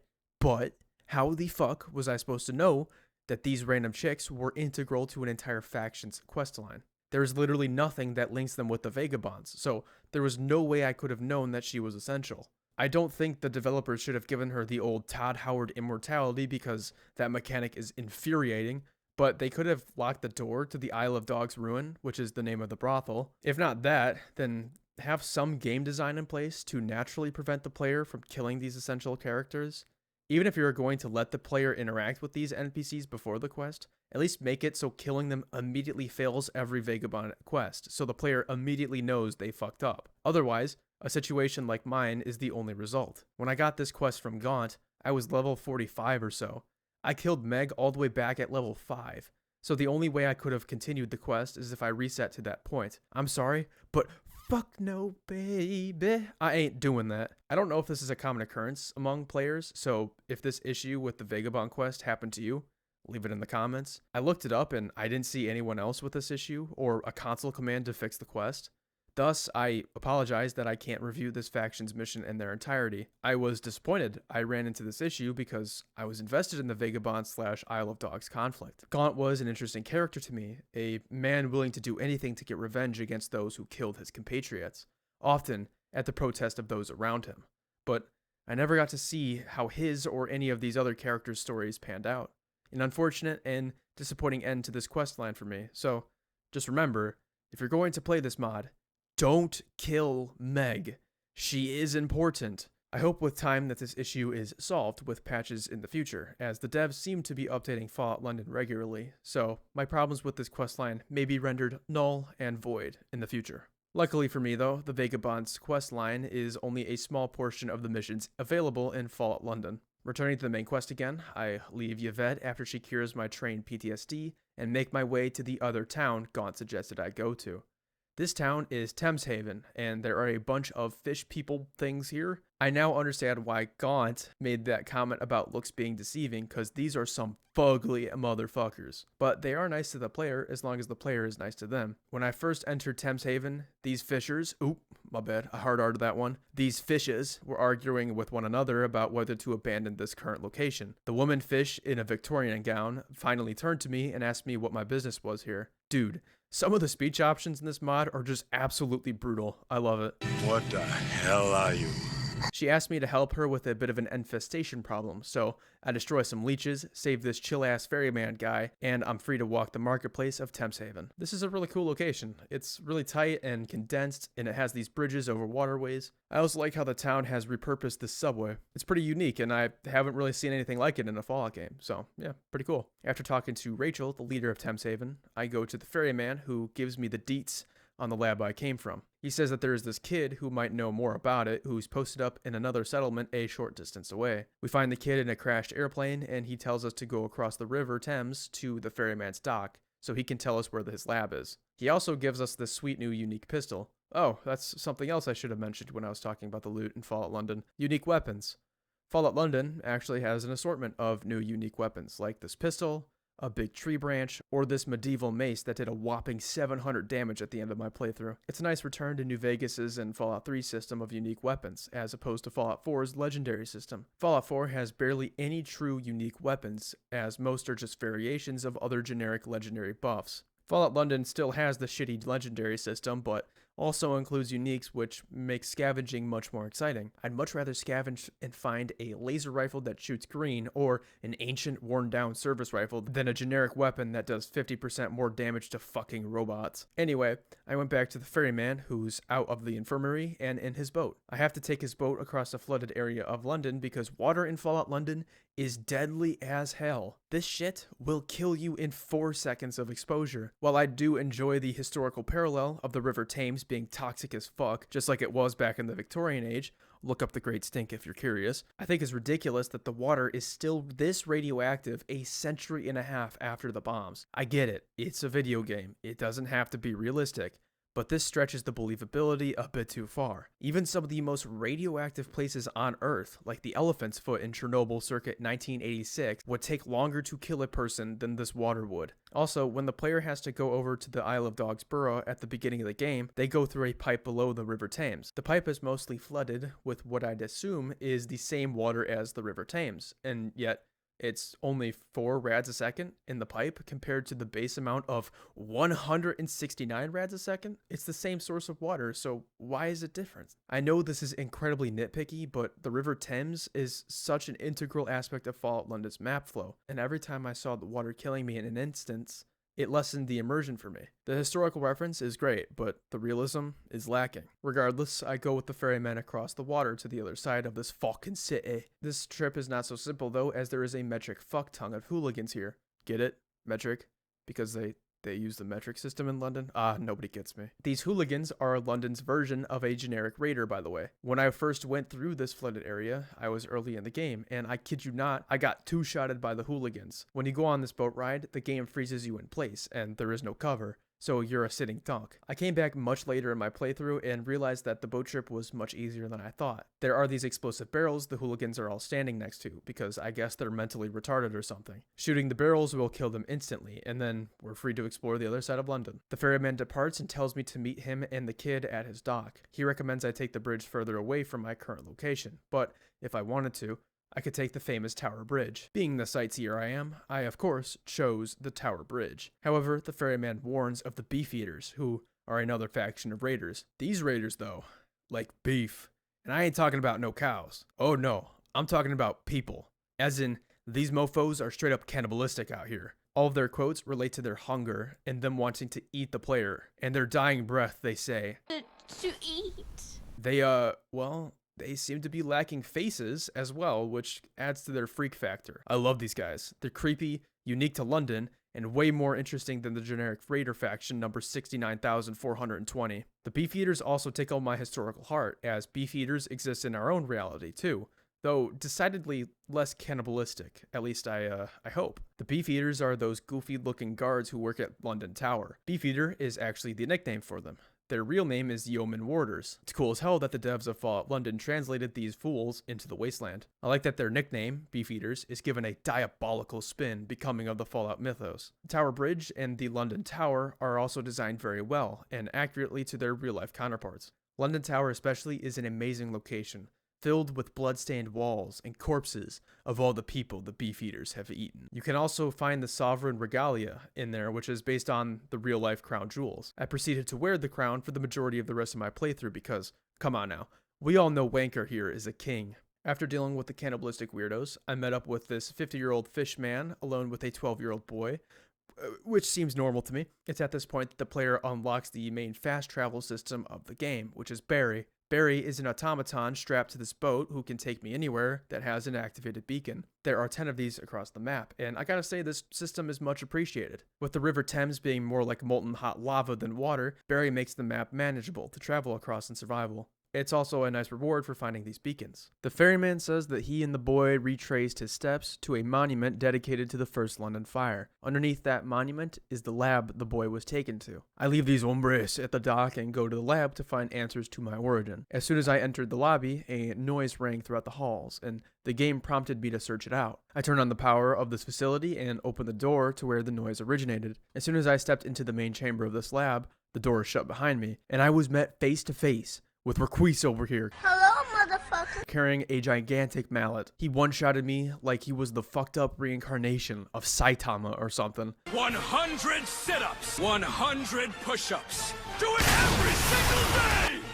how the fuck was I supposed to know that these random chicks were integral to an entire faction's questline? There is literally nothing that links them with the Vagabonds, so there was no way I could have known that she was essential. I don't think the developers should have given her the old Todd Howard immortality because that mechanic is infuriating, but they could have locked the door to the Isle of Dogs Ruin, which is the name of the brothel. If not that, then have some game design in place to naturally prevent the player from killing these essential characters. Even if you're going to let the player interact with these NPCs before the quest, at least make it so killing them immediately fails every Vagabond quest, so the player immediately knows they fucked up. Otherwise, a situation like mine is the only result. When I got this quest from Gaunt, I was level 45 or so. I killed Meg all the way back at level 5, so the only way I could have continued the quest is if I reset to that point. I'm sorry, but fuck no, baby. I ain't doing that. I don't know if this is a common occurrence among players, so if this issue with the Vagabond quest happened to you, leave it in the comments. I looked it up and I didn't see anyone else with this issue or a console command to fix the quest. Thus, I apologize that I can't review this faction's mission in their entirety. I was disappointed I ran into this issue because I was invested in the Vagabond/Isle of Dogs conflict. Gaunt was an interesting character to me, a man willing to do anything to get revenge against those who killed his compatriots, often at the protest of those around him. But I never got to see how his or any of these other characters' stories panned out. An unfortunate and disappointing end to this questline for me, so just remember, If you're going to play this mod, don't kill Meg. She is important. I hope with time that this issue is solved with patches in the future, as the devs seem to be updating Fallout London regularly, so my problems with this questline may be rendered null and void in the future. Luckily for me though, the Vagabond's questline is only a small portion of the missions available in Fallout London. Returning to the main quest again, I leave Yvette after she cures my train PTSD and make my way to the other town Gaunt suggested I go to. This town is Thameshaven, and there are a bunch of fish people things here. I now understand why Gaunt made that comment about looks being deceiving, because these are some fugly motherfuckers. But they are nice to the player as long as the player is nice to them. When I first entered Thameshaven, these fishers, my bad, I hard-R'd that one. These fishes were arguing with one another about whether to abandon this current location. The woman fish in a Victorian gown finally turned to me and asked me what my business was here. Dude, some of the speech options in this mod are just absolutely brutal. I love it. What the hell are you? She asked me to help her with a bit of an infestation problem, so I destroy some leeches, save this chill-ass ferryman guy, and I'm free to walk the marketplace of Thameshaven. This is a really cool location. It's really tight and condensed, and it has these bridges over waterways. I also like how the town has repurposed this subway. It's pretty unique, and I haven't really seen anything like it in a Fallout game, so yeah, pretty cool. After talking to Rachel, the leader of Thameshaven, I go to the ferryman who gives me the deets on the lab I came from. He says that there is this kid who might know more about it who's posted up in another settlement a short distance away. We find the kid in a crashed airplane and he tells us to go across the river Thames to the ferryman's dock so he can tell us where his lab is. He also gives us this sweet new unique pistol. Oh, that's something else I should have mentioned when I was talking about the loot in Fallout London. Unique weapons. Fallout London actually has an assortment of new unique weapons like this pistol, a big tree branch, or this medieval mace that did a whopping 700 damage at the end of my playthrough. It's a nice return to New Vegas's and Fallout 3's system of unique weapons, as opposed to Fallout 4's legendary system. Fallout 4 has barely any true unique weapons, as most are just variations of other generic legendary buffs. Fallout London still has the shitty legendary system, but also includes uniques, which makes scavenging much more exciting. I'd much rather scavenge and find a laser rifle that shoots green or an ancient worn down service rifle than a generic weapon that does 50% more damage to fucking robots. Anyway, I went back to the ferryman who's out of the infirmary and in his boat. I have to take his boat across a flooded area of London because water in Fallout London is deadly as hell. This shit will kill you in 4 seconds of exposure. While I do enjoy the historical parallel of the River Thames being toxic as fuck, just like it was back in the Victorian age, look up the Great Stink if you're curious, I think it's ridiculous that the water is still this radioactive a century and a half after the bombs. I get it, it's a video game, it doesn't have to be realistic, but this stretches the believability a bit too far. Even some of the most radioactive places on Earth, like the Elephant's Foot in Chernobyl circa 1986, would take longer to kill a person than this water would. Also, when the player has to go over to the Isle of Dogs Burrow at the beginning of the game, they go through a pipe below the River Thames. The pipe is mostly flooded with what I'd assume is the same water as the River Thames, and yet it's only 4 rads a second in the pipe compared to the base amount of 169 rads a second. It's the same source of water, so why is it different? I know this is incredibly nitpicky, but the River Thames is such an integral aspect of Fallout London's map flow, and every time I saw the water killing me in an instance, it lessened the immersion for me. The historical reference is great, but the realism is lacking. Regardless, I go with the ferryman across the water to the other side of this fucking city. This trip is not so simple though, as there is a metric fuck ton of hooligans here. Get it? Metric? Because they use the metric system in London? Nobody gets me. These hooligans are London's version of a generic raider, by the way. When I first went through this flooded area, I was early in the game, and I kid you not, I got 2-shotted by the hooligans. When you go on this boat ride, the game freezes you in place, and there is no cover, so you're a sitting duck. I came back much later in my playthrough and realized that the boat trip was much easier than I thought. There are these explosive barrels the hooligans are all standing next to, because I guess they're mentally retarded or something. Shooting the barrels will kill them instantly, and then we're free to explore the other side of London. The ferryman departs and tells me to meet him and the kid at his dock. He recommends I take the bridge further away from my current location, but if I wanted to, I could take the famous Tower Bridge. Being the sightseer I am, I of course chose the Tower Bridge. However, the ferryman warns of the Beef Eaters, who are another faction of raiders. These raiders, though, like beef. And I ain't talking about no cows. Oh no, I'm talking about people. As in, these mofos are straight up cannibalistic out here. All of their quotes relate to their hunger and them wanting to eat the player. And their dying breath, they say, To eat. They seem to be lacking faces as well, which adds to their freak factor. I love these guys. They're creepy, unique to London, and way more interesting than the generic Raider faction number 69,420. The Beefeaters also tickle my historical heart, as Beefeaters exist in our own reality too, though decidedly less cannibalistic, at least I hope. The Beefeaters are those goofy-looking guards who work at London Tower. Beefeater is actually the nickname for them. Their real name is Yeoman Warders. It's cool as hell that the devs of Fallout London translated these fools into the Wasteland. I like that their nickname, Beefeaters, is given a diabolical spin becoming of the Fallout mythos. The Tower Bridge and the London Tower are also designed very well and accurately to their real-life counterparts. London Tower especially is an amazing location, filled with blood-stained walls and corpses of all the people the Beefeaters have eaten. You can also find the Sovereign Regalia in there, which is based on the real-life crown jewels. I proceeded to wear the crown for the majority of the rest of my playthrough because, come on now, we all know Wanker here is a king. After dealing with the cannibalistic weirdos, I met up with this 50-year-old fish man alone with a 12-year-old boy, which seems normal to me. It's at this point that the player unlocks the main fast travel system of the game, which is Barry. Barry is an automaton strapped to this boat who can take me anywhere that has an activated beacon. There are 10 of these across the map, and I gotta say this system is much appreciated. With the River Thames being more like molten hot lava than water, Barry makes the map manageable to travel across in survival. It's also a nice reward for finding these beacons. The ferryman says that he and the boy retraced his steps to a monument dedicated to the First London Fire. Underneath that monument is the lab the boy was taken to. I leave these hombres at the dock and go to the lab to find answers to my origin. As soon as I entered the lobby, a noise rang throughout the halls, and the game prompted me to search it out. I turned on the power of this facility and opened the door to where the noise originated. As soon as I stepped into the main chamber of this lab, the door shut behind me, and I was met face to face with Requise over here. Hello, motherfucker. Carrying a gigantic mallet. He one-shotted me like he was the fucked up reincarnation of Saitama or something. 100 sit-ups, 100 push-ups. Do it every single day!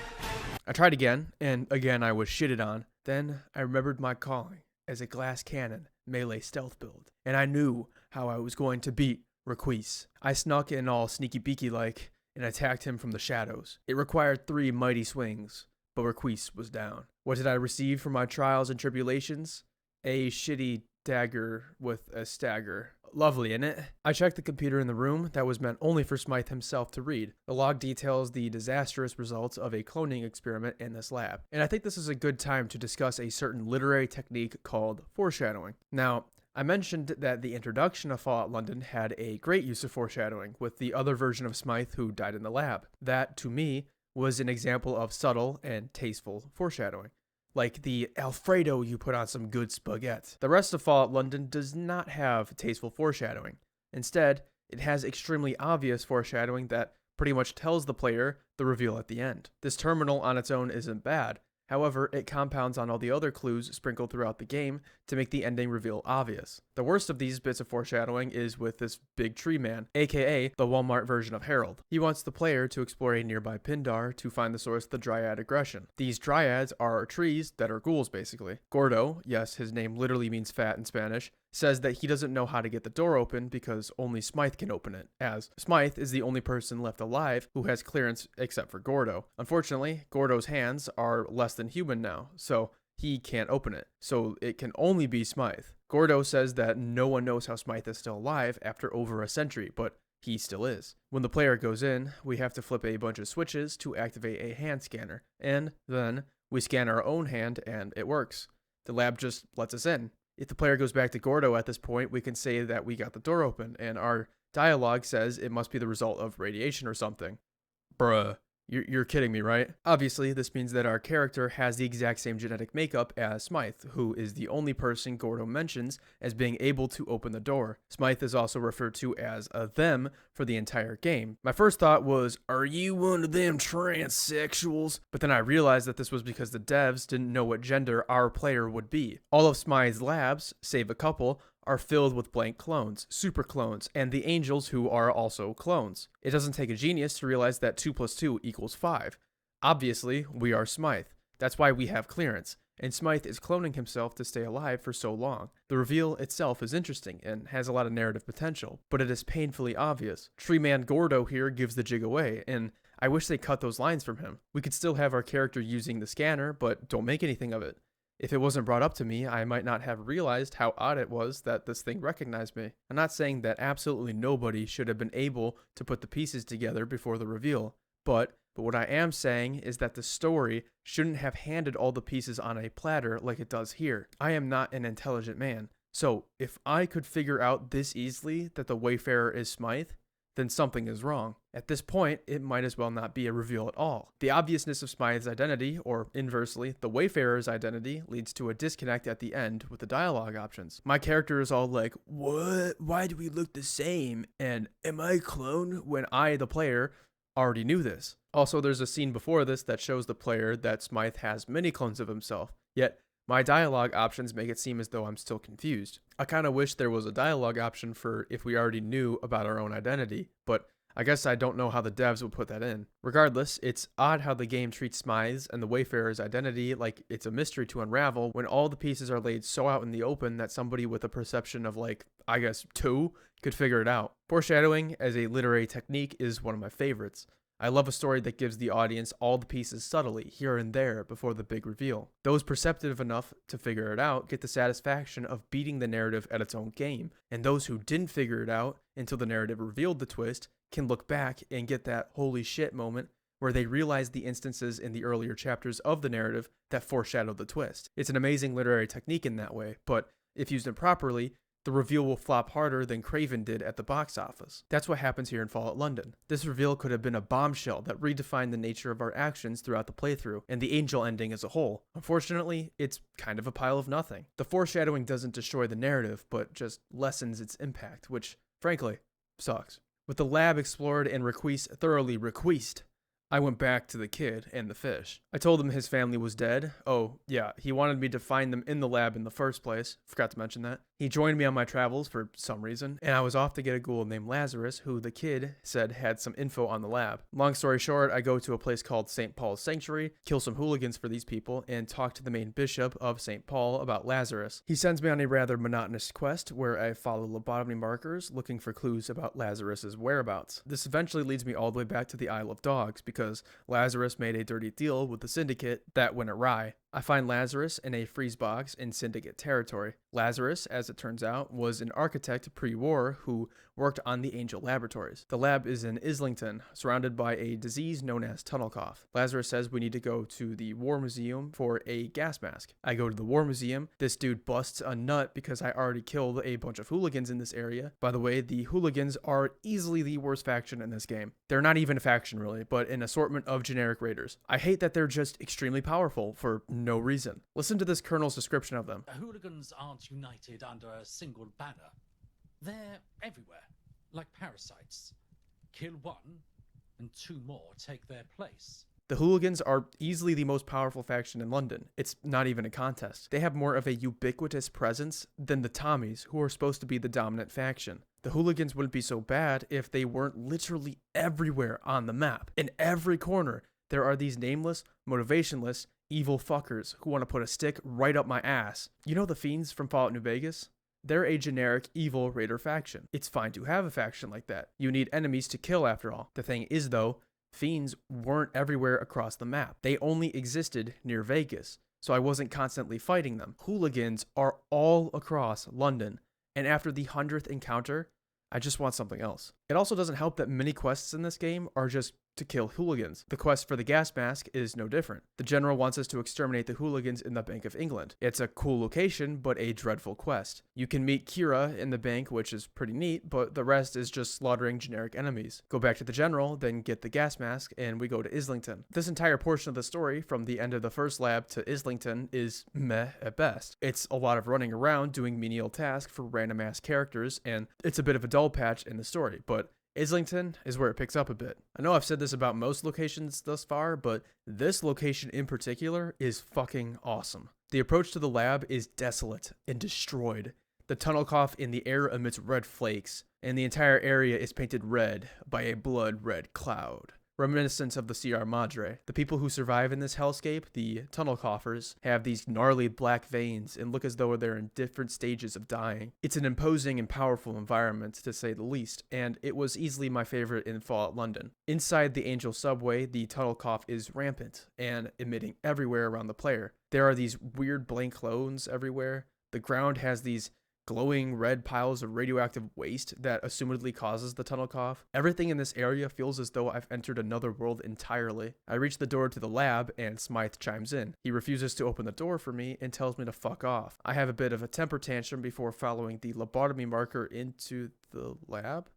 I tried again, and again I was shitted on. Then I remembered my calling as a glass cannon melee stealth build, and I knew how I was going to beat Requise. I snuck in all sneaky beaky like and attacked him from the shadows. It required 3 mighty swings, but Requise was down. What did I receive for my trials and tribulations? A shitty dagger with a stagger. Lovely, isn't it? I checked the computer in the room that was meant only for Smythe himself to read. The log details the disastrous results of a cloning experiment in this lab. And I think this is a good time to discuss a certain literary technique called foreshadowing. Now, I mentioned that the introduction of Fallout London had a great use of foreshadowing with the other version of Smythe who died in the lab. That, to me, was an example of subtle and tasteful foreshadowing, like the Alfredo you put on some good spaghetti. The rest of Fallout London does not have tasteful foreshadowing. Instead, it has extremely obvious foreshadowing that pretty much tells the player the reveal at the end. This terminal on its own isn't bad. However, it compounds on all the other clues sprinkled throughout the game to make the ending reveal obvious. The worst of these bits of foreshadowing is with this big tree man, aka the Walmart version of Harold. He wants the player to explore a nearby Pindar to find the source of the Dryad aggression. These Dryads are trees that are ghouls basically. Gordo, yes, his name literally means fat in Spanish, says that he doesn't know how to get the door open because only Smythe can open it, as Smythe is the only person left alive who has clearance except for Gordo. Unfortunately, Gordo's hands are less than human now, so he can't open it. So it can only be Smythe. Gordo says that no one knows how Smythe is still alive after over a century, but he still is. When the player goes in, we have to flip a bunch of switches to activate a hand scanner, and then we scan our own hand and it works. The lab just lets us in. If the player goes back to Gordo at this point, we can say that we got the door open, and our dialogue says it must be the result of radiation or something. Bruh. You're kidding me, right? Obviously, this means that our character has the exact same genetic makeup as Smythe, who is the only person Gordo mentions as being able to open the door. Smythe is also referred to as a them for the entire game. My first thought was, are you one of them transsexuals? But then I realized that this was because the devs didn't know what gender our player would be. All of Smythe's labs, save a couple, are filled with blank clones, super clones, and the angels who are also clones. It doesn't take a genius to realize that 2 + 2 = 5. Obviously, we are Smythe. That's why we have clearance, and Smythe is cloning himself to stay alive for so long. The reveal itself is interesting and has a lot of narrative potential, but it is painfully obvious. Treeman Gordo here gives the jig away, and I wish they cut those lines from him. We could still have our character using the scanner, but don't make anything of it. If it wasn't brought up to me, I might not have realized how odd it was that this thing recognized me. I'm not saying that absolutely nobody should have been able to put the pieces together before the reveal, but what I am saying is that the story shouldn't have handed all the pieces on a platter like it does here. I am not an intelligent man, so if I could figure out this easily that the Wayfarer is Smythe, then something is wrong. At this point, it might as well not be a reveal at all. The obviousness of Smythe's identity, or inversely, the Wayfarer's identity, leads to a disconnect at the end with the dialogue options. My character is all like, what? Why do we look the same? And am I a clone? When I, the player, already knew this. Also, there's a scene before this that shows the player that Smythe has many clones of himself, yet my dialogue options make it seem as though I'm still confused. I kind of wish there was a dialogue option for if we already knew about our own identity, but I guess I don't know how the devs would put that in. Regardless, it's odd how the game treats Smythe's and the Wayfarer's identity like it's a mystery to unravel when all the pieces are laid so out in the open that somebody with a perception of like, I guess, 2 could figure it out. Foreshadowing as a literary technique is one of my favorites. I love a story that gives the audience all the pieces subtly, here and there, before the big reveal. Those perceptive enough to figure it out get the satisfaction of beating the narrative at its own game, and those who didn't figure it out until the narrative revealed the twist can look back and get that holy shit moment where they realize the instances in the earlier chapters of the narrative that foreshadowed the twist. It's an amazing literary technique in that way, but if used improperly, the reveal will flop harder than Craven did at the box office. That's what happens here in Fallout London. This reveal could have been a bombshell that redefined the nature of our actions throughout the playthrough, and the Angel ending as a whole. Unfortunately, it's kind of a pile of nothing. The foreshadowing doesn't destroy the narrative, but just lessens its impact, which, frankly, sucks. With the lab explored and thoroughly requeested, I went back to the kid and the fish. I told him his family was dead. Oh, yeah, he wanted me to find them in the lab in the first place. Forgot to mention that. He joined me on my travels for some reason, and I was off to get a ghoul named Lazarus, who the kid said had some info on the lab. Long story short, I go to a place called St. Paul's Sanctuary, kill some hooligans for these people, and talk to the main bishop of St. Paul about Lazarus. He sends me on a rather monotonous quest where I follow lobotomy markers looking for clues about Lazarus's whereabouts. This eventually leads me all the way back to the Isle of Dogs because Lazarus made a dirty deal with the Syndicate that went awry. I find Lazarus in a freeze box in Syndicate territory. Lazarus, as it turns out, was an architect pre-war who worked on the Angel Laboratories. The lab is in Islington, surrounded by a disease known as tunnel cough. Lazarus says we need to go to the War Museum for a gas mask. I go to the War Museum. This dude busts a nut because I already killed a bunch of hooligans in this area. By the way, the hooligans are easily the worst faction in this game. They're not even a faction really, but an assortment of generic raiders. I hate that they're just extremely powerful for no reason. Listen to this colonel's description of them. Hooligans aren't united under a single banner. They're everywhere, like parasites. Kill one, and 2 more take their place. The hooligans are easily the most powerful faction in London. It's not even a contest. They have more of a ubiquitous presence than the Tommies, who are supposed to be the dominant faction. The hooligans wouldn't be so bad if they weren't literally everywhere on the map. In every corner, there are these nameless, motivationless, evil fuckers who want to put a stick right up my ass. You know the Fiends from Fallout New Vegas? They're a generic evil raider faction. It's fine to have a faction like that. You need enemies to kill after all. The thing is though, Fiends weren't everywhere across the map. They only existed near Vegas, so I wasn't constantly fighting them. Hooligans are all across London, and after the 100th encounter, I just want something else. It also doesn't help that many quests in this game are just to kill hooligans. The quest for the gas mask is no different. The general wants us to exterminate the hooligans in the Bank of England. It's a cool location, but a dreadful quest. You can meet Kira in the bank, which is pretty neat, but the rest is just slaughtering generic enemies. Go back to the general, then get the gas mask, and we go to Islington. This entire portion of the story, from the end of the first lab to Islington, is meh at best. It's a lot of running around doing menial tasks for random ass characters, and it's a bit of a dull patch in the story, but Islington is where it picks up a bit. I know I've said this about most locations thus far, but this location in particular is fucking awesome. The approach to the lab is desolate and destroyed. The tunnel cough in the air emits red flakes, and the entire area is painted red by a blood red cloud. reminiscent of the Sierra Madre. The people who survive in this hellscape, the tunnel coffers, have these gnarly black veins and look as though they're in different stages of dying. It's an imposing and powerful environment, to say the least, and it was easily my favorite in Fallout London. Inside the Angel subway, the tunnel cough is rampant and emitting everywhere around the player. There are these weird blank clones everywhere. The ground has these glowing red piles of radioactive waste that assumedly causes the tunnel cough. Everything in this area feels as though I've entered another world entirely. I reach the door to the lab and Smythe chimes in. He refuses to open the door for me and tells me to fuck off. I have a bit of a temper tantrum before following the lobotomy marker into the lab.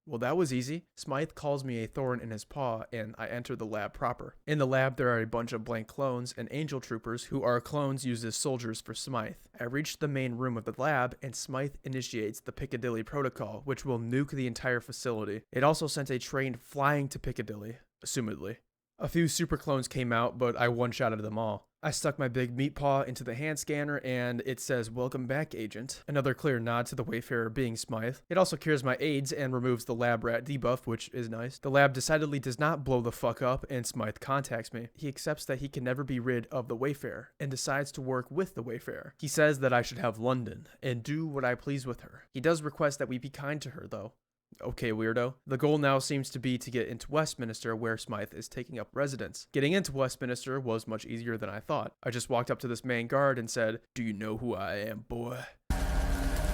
Well, that was easy. Smythe calls me a thorn in his paw, and I enter the lab proper. In the lab, there are a bunch of blank clones and angel troopers who are clones used as soldiers for Smythe. I reach the main room of the lab, and Smythe initiates the Piccadilly Protocol, which will nuke the entire facility. It also sent a train flying to Piccadilly, assumedly. A few super clones came out, but I one-shotted them all. I stuck my big meat paw into the hand scanner and it says, "Welcome back, Agent." Another clear nod to the Wayfarer being Smythe. It also cures my AIDS and removes the lab rat debuff, which is nice. The lab decidedly does not blow the fuck up and Smythe contacts me. He accepts that he can never be rid of the Wayfarer and decides to work with the Wayfarer. He says that I should have London and do what I please with her. He does request that we be kind to her, though. Okay, weirdo. The goal now seems to be to get into Westminster, where Smythe is taking up residence. Getting into Westminster was much easier than I thought. I just walked up to this main guard and said, "Do you know who I am, boy?"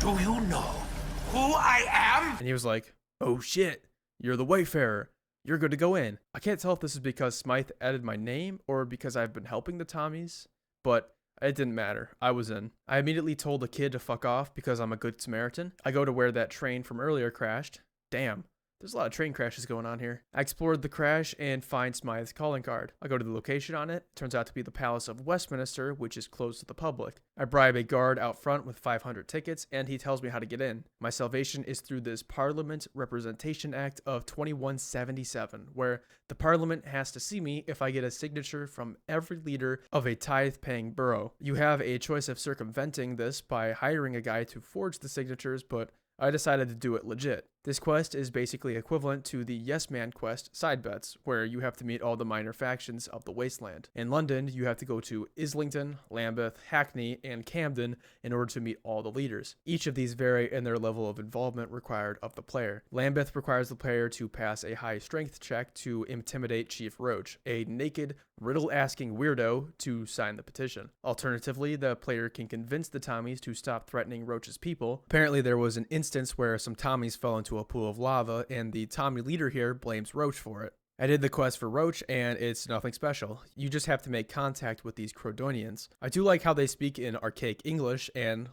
Do you know who I am? And he was like, "Oh shit, you're the Wayfarer. You're good to go in." I can't tell if this is because Smythe added my name or because I've been helping the Tommies, but it didn't matter. I was in. I immediately told the kid to fuck off because I'm a good Samaritan. I go to where that train from earlier crashed. Damn, there's a lot of train crashes going on here. I explored the crash and find Smythe's calling card. I go to the location on it. It turns out to be the Palace of Westminster, which is closed to the public. I bribe a guard out front with 500 tickets, and he tells me how to get in. My salvation is through this Parliament Representation Act of 2177, where the Parliament has to see me if I get a signature from every leader of a tithe-paying borough. You have a choice of circumventing this by hiring a guy to forge the signatures, but I decided to do it legit. This quest is basically equivalent to the Yes Man quest Side Bets, where you have to meet all the minor factions of the wasteland. In London, you have to go to Islington, Lambeth, Hackney, and Camden in order to meet all the leaders. Each of these vary in their level of involvement required of the player. Lambeth requires the player to pass a high strength check to intimidate Chief Roach, a naked, riddle-asking weirdo, to sign the petition. Alternatively, the player can convince the Tommies to stop threatening Roach's people. Apparently, there was an instance where some Tommies fell into a pool of lava, and the Tommy leader here blames Roach for it. I did the quest for Roach, and it's nothing special. You just have to make contact with these Crodonians. I do like how they speak in archaic English, and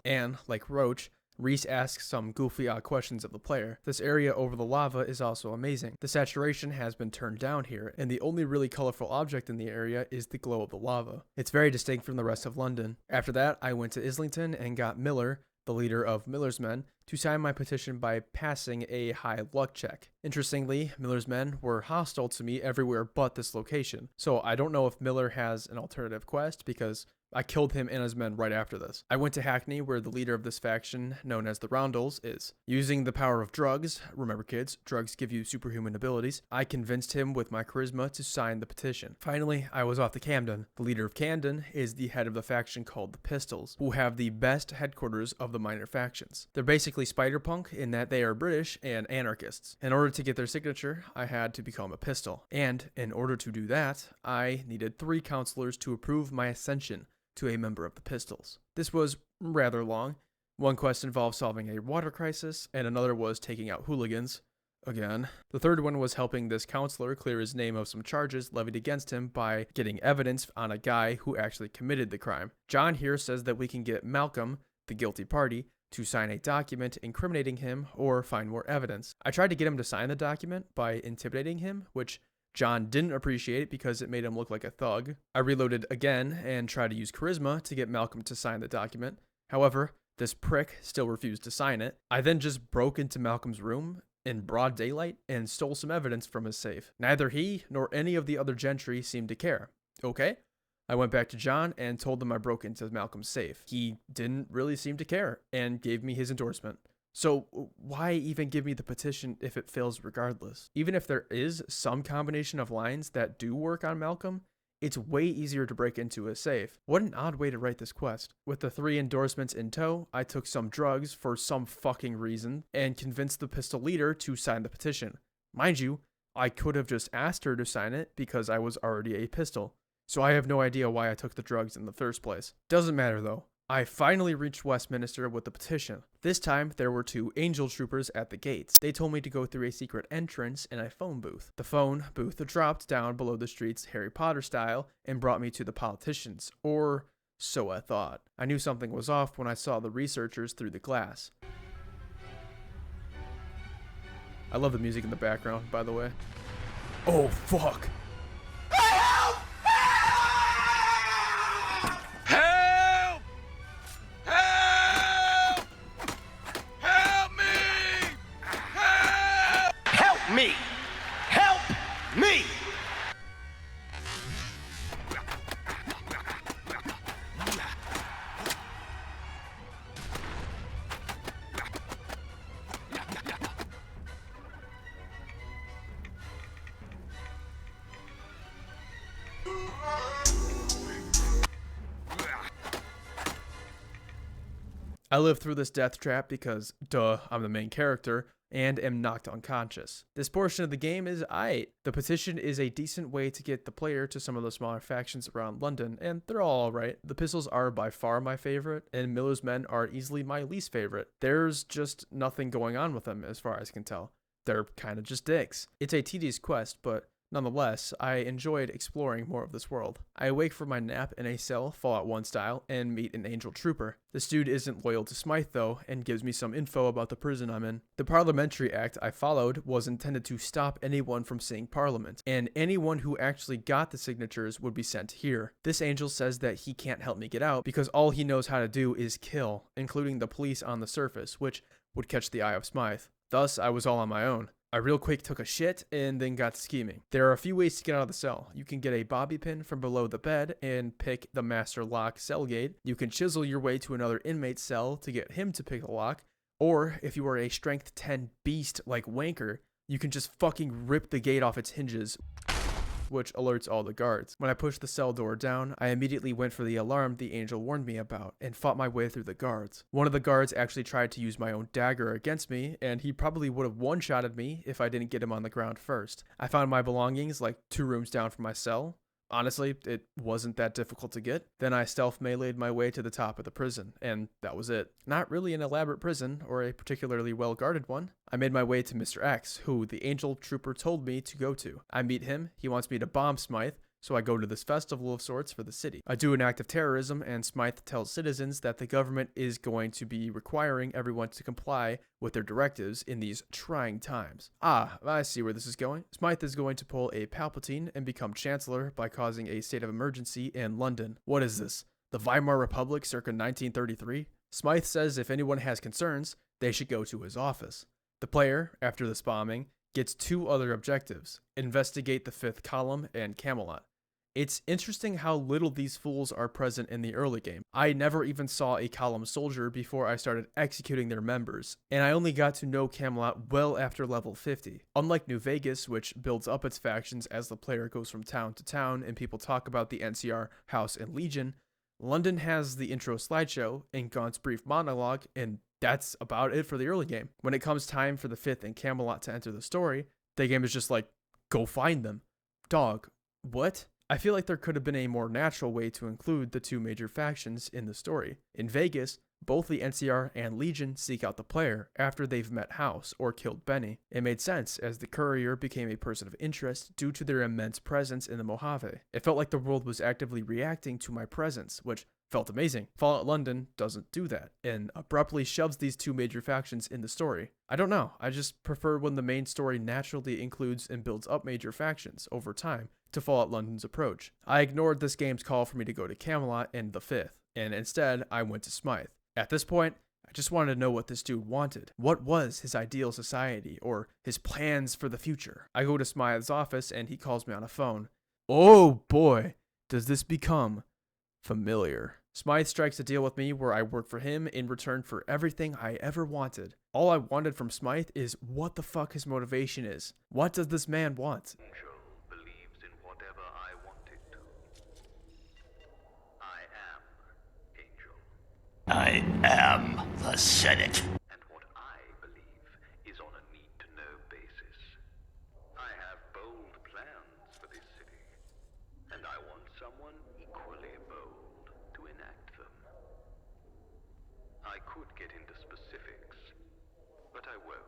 like Roach, Reese asks some goofy odd questions of the player. This area over the lava is also amazing. The saturation has been turned down here, and the only really colorful object in the area is the glow of the lava. It's very distinct from the rest of London. After that, I went to Islington and got Miller, the leader of Miller's Men, to sign my petition by passing a high luck check. Interestingly, Miller's Men were hostile to me everywhere but this location, so I don't know if Miller has an alternative quest because I killed him and his men right after this. I went to Hackney, where the leader of this faction, known as the Roundels, is. Using the power of drugs, remember kids, drugs give you superhuman abilities, I convinced him with my charisma to sign the petition. Finally, I was off to Camden. The leader of Camden is the head of the faction called the Pistols, who have the best headquarters of the minor factions. They're basically Spider-Punk in that they are British and anarchists. In order to get their signature, I had to become a pistol. And in order to do that, I needed 3 counselors to approve my ascension to a member of the Pistols. This was rather long. One quest involved solving a water crisis, and another was taking out hooligans. Again. The third one was helping this counselor clear his name of some charges levied against him by getting evidence on a guy who actually committed the crime. John here says that we can get Malcolm, the guilty party, to sign a document incriminating him or find more evidence. I tried to get him to sign the document by intimidating him, which John didn't appreciate because it made him look like a thug. I reloaded again and tried to use charisma to get Malcolm to sign the document. However, this prick still refused to sign it. I then just broke into Malcolm's room in broad daylight and stole some evidence from his safe. Neither he nor any of the other gentry seemed to care. Okay. I went back to John and told him I broke into Malcolm's safe. He didn't really seem to care and gave me his endorsement. So why even give me the petition if it fails regardless? Even if there is some combination of lines that do work on Malcolm, it's way easier to break into a safe. What an odd way to write this quest. With the 3 endorsements in tow, I took some drugs for some fucking reason and convinced the pistol leader to sign the petition. Mind you, I could have just asked her to sign it because I was already a pistol. So I have no idea why I took the drugs in the first place. Doesn't matter though. I finally reached Westminster with the petition. This time, there were 2 angel troopers at the gates. They told me to go through a secret entrance in a phone booth. The phone booth dropped down below the streets Harry Potter style and brought me to the politicians, or so I thought. I knew something was off when I saw the researchers through the glass. I love the music in the background, by the way. Oh, fuck. Help! Help me! Help me! Help me! I live through this death trap because, duh, I'm the main character, and am knocked unconscious. This portion of the game is aight. The petition is a decent way to get the player to some of the smaller factions around London, and they're all alright. The pistols are by far my favorite, and Miller's men are easily my least favorite. There's just nothing going on with them as far as I can tell. They're kind of just dicks. It's a tedious quest, but nonetheless, I enjoyed exploring more of this world. I awake from my nap in a cell, Fallout 1 style, and meet an angel trooper. This dude isn't loyal to Smythe though, and gives me some info about the prison I'm in. The Parliamentary Act I followed was intended to stop anyone from seeing Parliament, and anyone who actually got the signatures would be sent here. This angel says that he can't help me get out because all he knows how to do is kill, including the police on the surface, which would catch the eye of Smythe. Thus, I was all on my own. I real quick took a shit and then got scheming. There are a few ways to get out of the cell. You can get a bobby pin from below the bed and pick the master lock cell gate. You can chisel your way to another inmate's cell to get him to pick the lock. Or if you are a strength 10 beast like Wanker, you can just fucking rip the gate off its hinges, which alerts all the guards. When I pushed the cell door down, I immediately went for the alarm the angel warned me about and fought my way through the guards. One of the guards actually tried to use my own dagger against me, and he probably would have one-shotted me if I didn't get him on the ground first. I found my belongings like 2 rooms down from my cell. Honestly, it wasn't that difficult to get. Then I stealth meleeed my way to the top of the prison, and that was it. Not really an elaborate prison, or a particularly well-guarded one. I made my way to Mr. X, who the angel trooper told me to go to. I meet him, he wants me to bomb Smythe, so I go to this festival of sorts for the city. I do an act of terrorism, and Smythe tells citizens that the government is going to be requiring everyone to comply with their directives in these trying times. Ah, I see where this is going. Smythe is going to pull a Palpatine and become Chancellor by causing a state of emergency in London. What is this? The Weimar Republic circa 1933? Smythe says if anyone has concerns, they should go to his office. The player, after this bombing, gets 2 other objectives: investigate the 5th column and Camelot. It's interesting how little these fools are present in the early game. I never even saw a column soldier before I started executing their members, and I only got to know Camelot well after level 50. Unlike New Vegas, which builds up its factions as the player goes from town to town and people talk about the NCR, House, and Legion, London has the intro slideshow and Gaunt's brief monologue, and that's about it for the early game. When it comes time for the 5th and Camelot to enter the story, the game is just like, go find them. Dog, what? I feel like there could have been a more natural way to include the 2 major factions in the story. In Vegas, both the NCR and Legion seek out the player after they've met House or killed Benny. It made sense as the courier became a person of interest due to their immense presence in the Mojave. It felt like the world was actively reacting to my presence, which felt amazing. Fallout London doesn't do that, and abruptly shoves these 2 major factions in the story. I don't know, I just prefer when the main story naturally includes and builds up major factions over time to Fallout London's approach. I ignored this game's call for me to go to Camelot and the 5th, and instead I went to Smythe. At this point, I just wanted to know what this dude wanted. What was his ideal society, or his plans for the future? I go to Smythe's office and he calls me on a phone. Oh boy, does this become familiar. Smythe strikes a deal with me where I work for him in return for everything I ever wanted. All I wanted from Smythe is what the fuck his motivation is. What does this man want? Angel believes in whatever I want it to. I am Angel. I am the Senate. And what I believe is on a need-to-know basis. I have bold plans for this city, and I want someone equally bold to enact them. I could get into specifics, but I won't.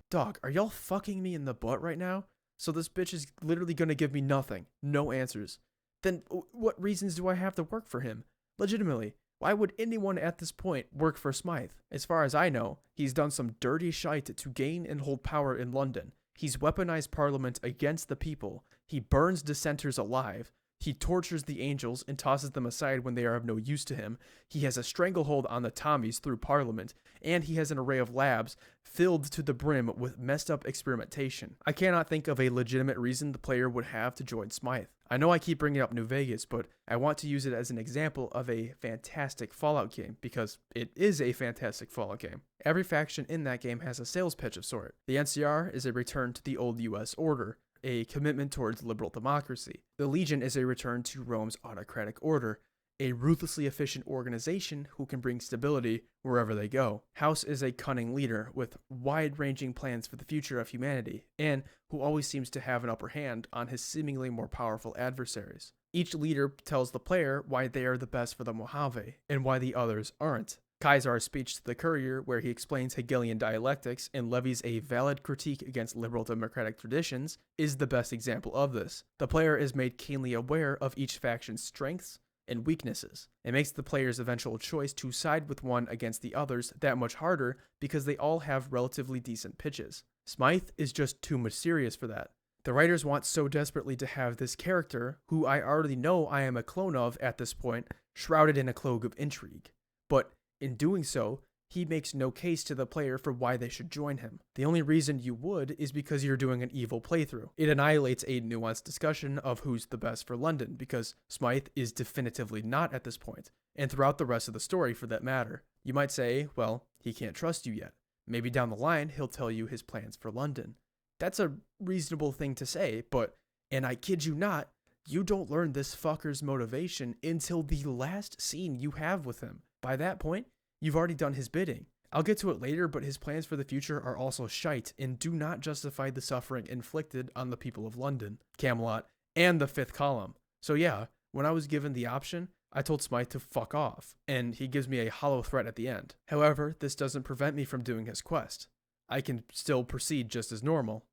Dog, are y'all fucking me in the butt right now? So this bitch is literally gonna give me nothing. No answers. Then what reasons do I have to work for him? Legitimately, why would anyone at this point work for Smythe? As far as I know, he's done some dirty shite to gain and hold power in London. He's weaponized Parliament against the people. He burns dissenters alive. He tortures the angels and tosses them aside when they are of no use to him. He has a stranglehold on the Tommies through Parliament, and he has an array of labs filled to the brim with messed up experimentation. I cannot think of a legitimate reason the player would have to join Smythe. I know I keep bringing up New Vegas, but I want to use it as an example of a fantastic Fallout game, because it is a fantastic Fallout game. Every faction in that game has a sales pitch of sort. The NCR is a return to the old US order, a commitment towards liberal democracy. The Legion is a return to Rome's autocratic order, a ruthlessly efficient organization who can bring stability wherever they go. House is a cunning leader with wide-ranging plans for the future of humanity, and who always seems to have an upper hand on his seemingly more powerful adversaries. Each leader tells the player why they are the best for the Mojave, and why the others aren't. Kaisar's speech to the courier, where he explains Hegelian dialectics and levies a valid critique against liberal democratic traditions, is the best example of this. The player is made keenly aware of each faction's strengths and weaknesses. It makes the player's eventual choice to side with one against the others that much harder because they all have relatively decent pitches. Smythe is just too much serious for that. The writers want so desperately to have this character, who I already know I am a clone of at this point, shrouded in a cloak of intrigue. But in doing so, he makes no case to the player for why they should join him. The only reason you would is because you're doing an evil playthrough. It annihilates a nuanced discussion of who's the best for London, because Smythe is definitively not at this point, and throughout the rest of the story for that matter. You might say, well, he can't trust you yet. Maybe down the line he'll tell you his plans for London. That's a reasonable thing to say, but, and I kid you not, you don't learn this fucker's motivation until the last scene you have with him. By that point, you've already done his bidding. I'll get to it later, but his plans for the future are also shite and do not justify the suffering inflicted on the people of London, Camelot, and the Fifth Column. So yeah, when I was given the option, I told Smythe to fuck off, and he gives me a hollow threat at the end. However, this doesn't prevent me from doing his quest. I can still proceed just as normal.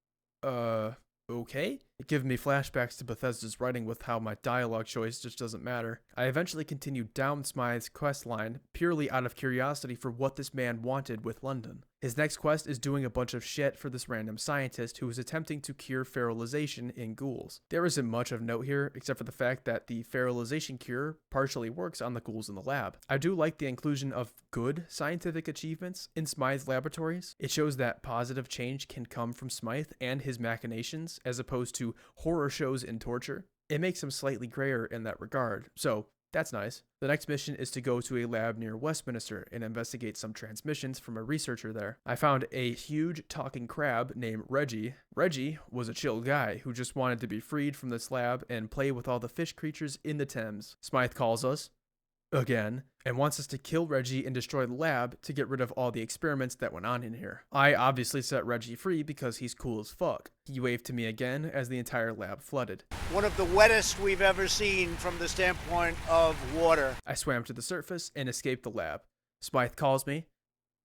Okay? It gives me flashbacks to Bethesda's writing with how my dialogue choice just doesn't matter. I eventually continued down Smythe's quest line purely out of curiosity for what this man wanted with London. His next quest is doing a bunch of shit for this random scientist who is attempting to cure feralization in ghouls. There isn't much of note here, except for the fact that the feralization cure partially works on the ghouls in the lab. I do like the inclusion of good scientific achievements in Smythe's laboratories. It shows that positive change can come from Smythe and his machinations, as opposed to horror shows and torture. It makes him slightly grayer in that regard, so that's nice. The next mission is to go to a lab near Westminster and investigate some transmissions from a researcher there. I found a huge talking crab named Reggie. Reggie was a chill guy who just wanted to be freed from this lab and play with all the fish creatures in the Thames. Smythe calls us again and wants us to kill Reggie and destroy the lab to get rid of all the experiments that went on in here. I obviously set Reggie free because he's cool as fuck. He waved to me again as the entire lab flooded. One of the wettest we've ever seen from the standpoint of water. I swam to the surface and escaped the lab. Smythe calls me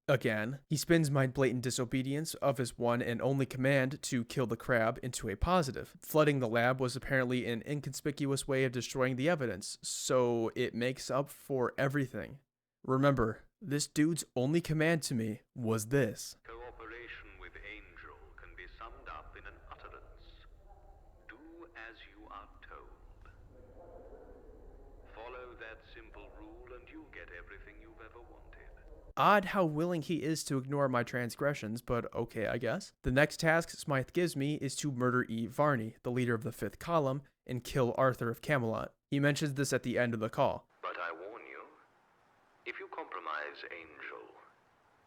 again. He spins my blatant disobedience of his one and only command to kill the crab into a positive. Flooding the lab was apparently an inconspicuous way of destroying the evidence, so it makes up for everything. Remember, this dude's only command to me was this. Cooperation with Angel can be summed up in an utterance. Do as you are told. Follow that simple rule and you get everything you've ever wanted. Odd how willing he is to ignore my transgressions, but okay, I guess. The next task Smythe gives me is to murder Eve Varney, the leader of the Fifth Column, and kill Arthur of Camelot. He mentions this at the end of the call. But I warn you, If you compromise Angel,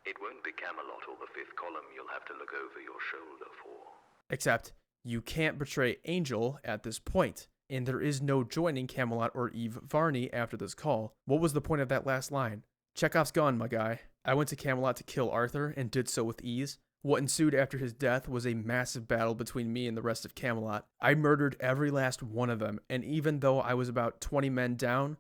it won't be Camelot or the fifth column you'll have to look over your shoulder for. Except, you can't betray Angel at this point, and there is no joining Camelot or Eve Varney after this call. What was the point of that last line? Chekhov's gun, my guy. I went to Camelot to kill Arthur, and did so with ease. What ensued after his death was a massive battle between me and the rest of Camelot. I murdered every last one of them, and even though I was about 20 men down,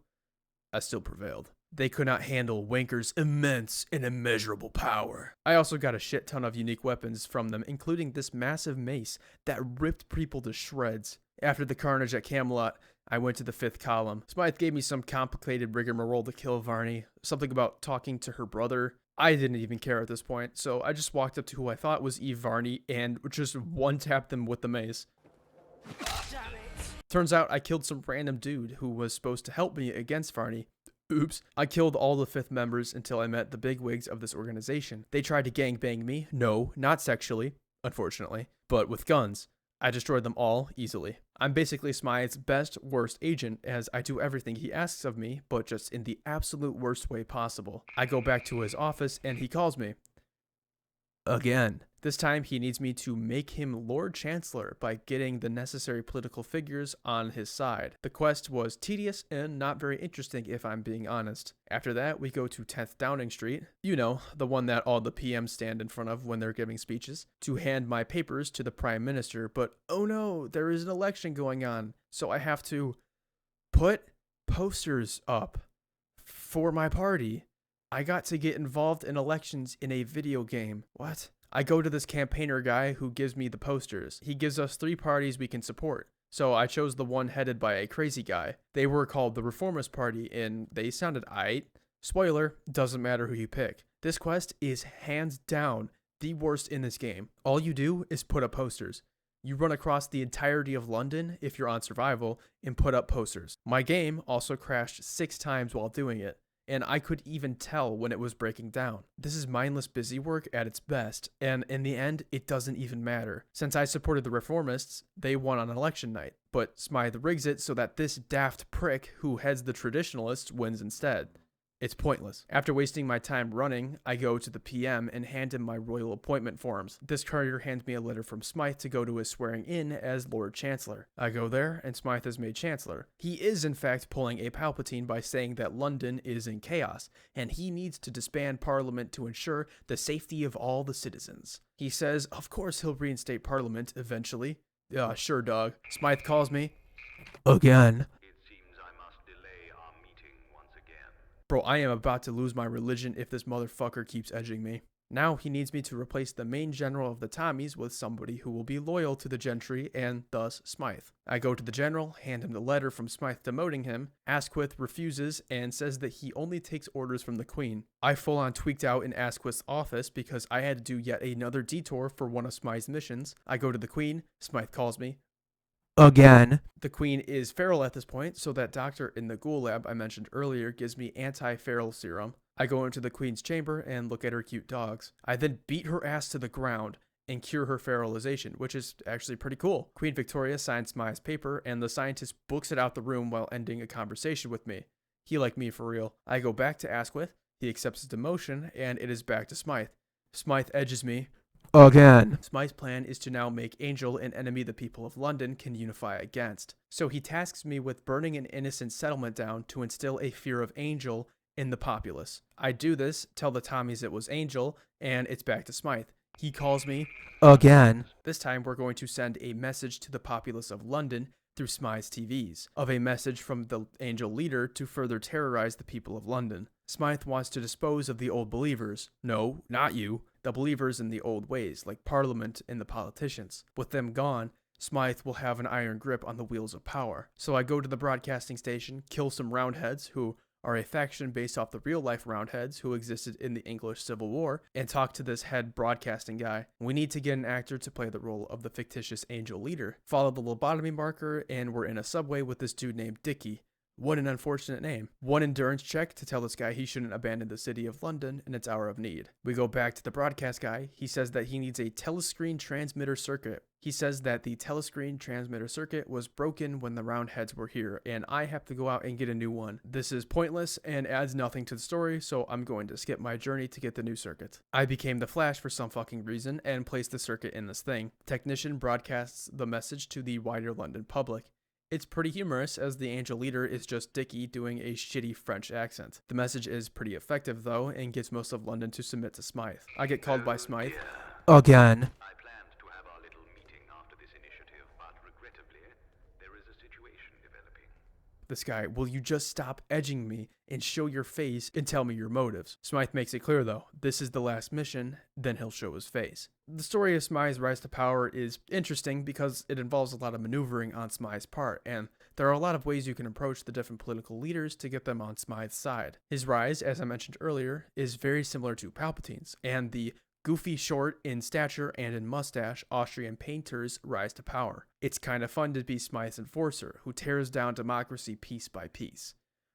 I still prevailed. They could not handle Wanker's immense and immeasurable power. I also got a shit ton of unique weapons from them, including this massive mace that ripped people to shreds. After the carnage at Camelot, I went to the fifth column. Smythe gave me some complicated rigmarole to kill Varney, something about talking to her brother. I didn't even care at this point, so I just walked up to who I thought was Eve Varney and just one-tapped them with the mace. Turns out I killed some random dude who was supposed to help me against Varney. Oops. I killed all the fifth members until I met the bigwigs of this organization. They tried to gangbang me. No, not sexually, unfortunately, but with guns. I destroyed them all easily. I'm basically Smythe's best, worst agent, as I do everything he asks of me, but just in the absolute worst way possible. I go back to his office and he calls me. Again. This time he needs me to make him Lord Chancellor by getting the necessary political figures on his side. The quest was tedious and not very interesting if I'm being honest. After that, we go to 10th Downing Street, you know, the one that all the PMs stand in front of when they're giving speeches, to hand my papers to the Prime Minister, but oh no, there is an election going on, so I have to put posters up for my party. I got to get involved in elections in a video game. What? I go to this campaigner guy who gives me the posters. He gives us 3 parties we can support. So I chose the one headed by a crazy guy. They were called the Reformist Party and they sounded aight. Spoiler, doesn't matter who you pick. This quest is hands down the worst in this game. All you do is put up posters. You run across the entirety of London if you're on survival and put up posters. My game also crashed 6 times while doing it, and I could even tell when it was breaking down. This is mindless busy work at its best, and in the end, it doesn't even matter. Since I supported the Reformists, they won on election night, but Smythe rigs it so that this daft prick who heads the Traditionalists wins instead. It's pointless. After wasting my time running, I go to the PM and hand him my royal appointment forms. This courier hands me a letter from Smythe to go to his swearing in as Lord Chancellor. I go there, and Smythe is made Chancellor. He is in fact pulling a Palpatine by saying that London is in chaos, and he needs to disband Parliament to ensure the safety of all the citizens. He says, of course he'll reinstate Parliament eventually. Sure, dog. Smythe calls me. Again. Bro, I am about to lose my religion if this motherfucker keeps edging me. Now he needs me to replace the main general of the Tommies with somebody who will be loyal to the gentry and thus Smythe. I go to the general, hand him the letter from Smythe demoting him. Asquith refuses and says that he only takes orders from the Queen. I full on tweaked out in Asquith's office because I had to do yet another detour for one of Smythe's missions. I go to the Queen, Smythe calls me. Again. The Queen is feral at this point, so that doctor in the ghoul lab I mentioned earlier gives me anti-feral serum. I go into the Queen's chamber and look at her cute dogs. I then beat her ass to the ground and cure her feralization, which is actually pretty cool. Queen Victoria signs Smythe's paper, and the scientist books it out the room while ending a conversation with me. He like me for real. I go back to Asquith, he accepts his demotion, and it is back to Smythe. Smythe edges me. Again. Smythe's plan is to now make Angel an enemy the people of London can unify against. So he tasks me with burning an innocent settlement down to instill a fear of Angel in the populace. I do this, tell the Tommies it was Angel, and it's back to Smythe. He calls me again. This time we're going to send a message to the populace of London through Smythe's TVs, of a message from the Angel leader to further terrorize the people of London. Smythe wants to dispose of the old believers. No, not you. The believers in the old ways, like Parliament and the politicians. With them gone, Smythe will have an iron grip on the wheels of power. So I go to the broadcasting station, kill some Roundheads, who are a faction based off the real-life Roundheads who existed in the English Civil War, and talk to this head broadcasting guy. We need to get an actor to play the role of the fictitious Angel leader. Follow the lobotomy marker, and we're in a subway with this dude named Dickie. What an unfortunate name. One endurance check to tell this guy he shouldn't abandon the city of London in its hour of need. We go back to the broadcast guy. He says that he needs a telescreen transmitter circuit. He says that the telescreen transmitter circuit was broken when the Roundheads were here, and I have to go out and get a new one. This is pointless and adds nothing to the story, so I'm going to skip my journey to get the new circuit. I became the Flash for some fucking reason and placed the circuit in this thing. Technician broadcasts the message to the wider London public. It's pretty humorous, as the Angel leader is just Dickie doing a shitty French accent. The message is pretty effective, though, and gets most of London to submit to Smythe. I get called by Smythe again. I planned to have our little meeting after this initiative, but regrettably, there is a situation developing. This guy, will you just stop edging me and show your face and tell me your motives? Smythe makes it clear, though, this is the last mission, then he'll show his face. The story of Smythe's rise to power is interesting because it involves a lot of maneuvering on Smythe's part, and there are a lot of ways you can approach the different political leaders to get them on Smythe's side. His rise, as I mentioned earlier, is very similar to Palpatine's, and the goofy short in stature and in mustache Austrian painter's rise to power. It's kind of fun to be Smythe's enforcer, who tears down democracy piece by piece.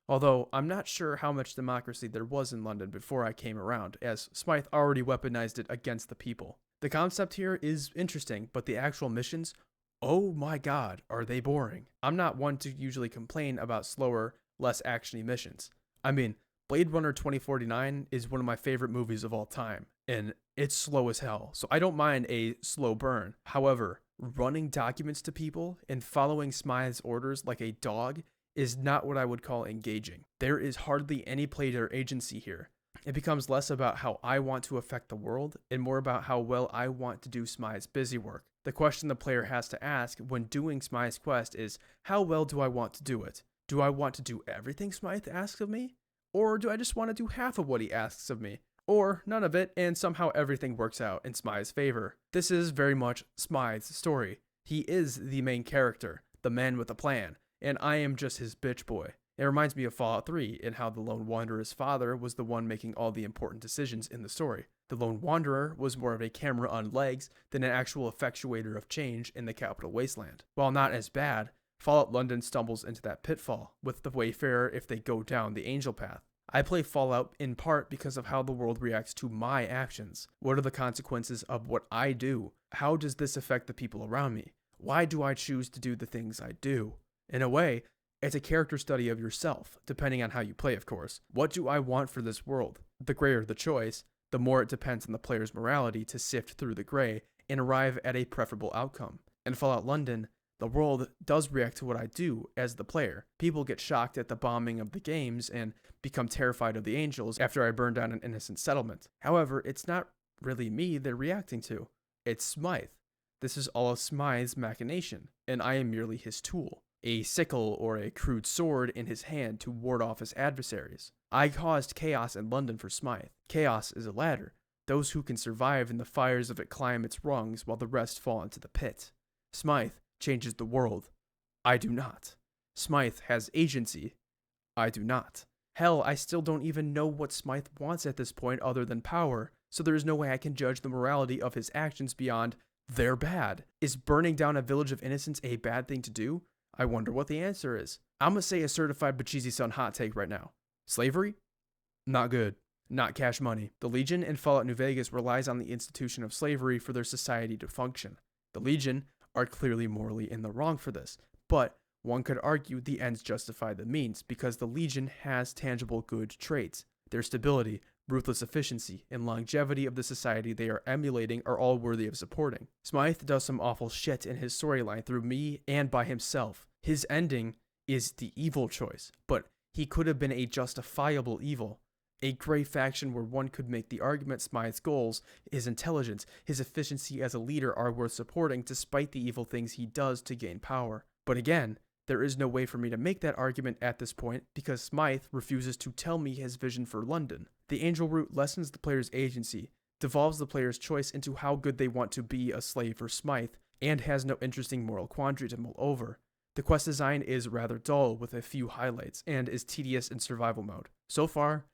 Although, I'm not sure how much democracy there was in London before I came around, as Smythe already weaponized it against the people. The concept here is interesting, but the actual missions, oh my god, are they boring. I'm not one to usually complain about slower, less actiony missions. I mean, Blade Runner 2049 is one of my favorite movies of all time, and it's slow as hell, so I don't mind a slow burn. However, running documents to people and following Smythe's orders like a dog is not what I would call engaging. There is hardly any play or agency here. It becomes less about how I want to affect the world and more about how well I want to do Smythe's busy work. The question the player has to ask when doing Smythe's quest is, how well do I want to do it? Do I want to do everything Smythe asks of me? Or do I just want to do half of what he asks of me? Or none of it, and somehow everything works out in Smythe's favor. This is very much Smythe's story. He is the main character, the man with a plan, and I am just his bitch boy. It reminds me of Fallout 3 and how the Lone Wanderer's father was the one making all the important decisions in the story. The Lone Wanderer was more of a camera on legs than an actual effectuator of change in the capital wasteland. While not as bad, Fallout London stumbles into that pitfall with the Wayfarer if they go down the angel path. I play Fallout in part because of how the world reacts to my actions. What are the consequences of what I do? How does this affect the people around me? Why do I choose to do the things I do? In a way, it's a character study of yourself, depending on how you play, of course. What do I want for this world? The grayer the choice, the more it depends on the player's morality to sift through the gray and arrive at a preferable outcome. In Fallout London, the world does react to what I do as the player. People get shocked at the bombing of the games and become terrified of the angels after I burn down an innocent settlement. However, it's not really me they're reacting to. It's Smythe. This is all of Smythe's machination, and I am merely his tool. A sickle or a crude sword in his hand to ward off his adversaries. I caused chaos in London for Smythe. Chaos is a ladder. Those who can survive in the fires of it climb its rungs while the rest fall into the pit. Smythe changes the world. I do not. Smythe has agency. I do not. Hell, I still don't even know what Smythe wants at this point other than power, so there is no way I can judge the morality of his actions beyond they're bad. Is burning down a village of innocents a bad thing to do? I wonder what the answer is. I'm gonna say a certified Bacheezy Son hot take right now. Slavery? Not good. Not cash money. The Legion in Fallout New Vegas relies on the institution of slavery for their society to function. The Legion are clearly morally in the wrong for this, but one could argue the ends justify the means because the Legion has tangible good traits. Their stability, ruthless efficiency, and longevity of the society they are emulating are all worthy of supporting. Smythe does some awful shit in his storyline through me and by himself. His ending is the evil choice, but he could have been a justifiable evil. A gray faction where one could make the argument Smythe's goals, his intelligence, his efficiency as a leader are worth supporting despite the evil things he does to gain power. But again, there is no way for me to make that argument at this point because Smythe refuses to tell me his vision for London. The angel route lessens the player's agency, devolves the player's choice into how good they want to be a slave for Smythe, and has no interesting moral quandary to mull over. The quest design is rather dull with a few highlights, and is tedious in survival mode. So far,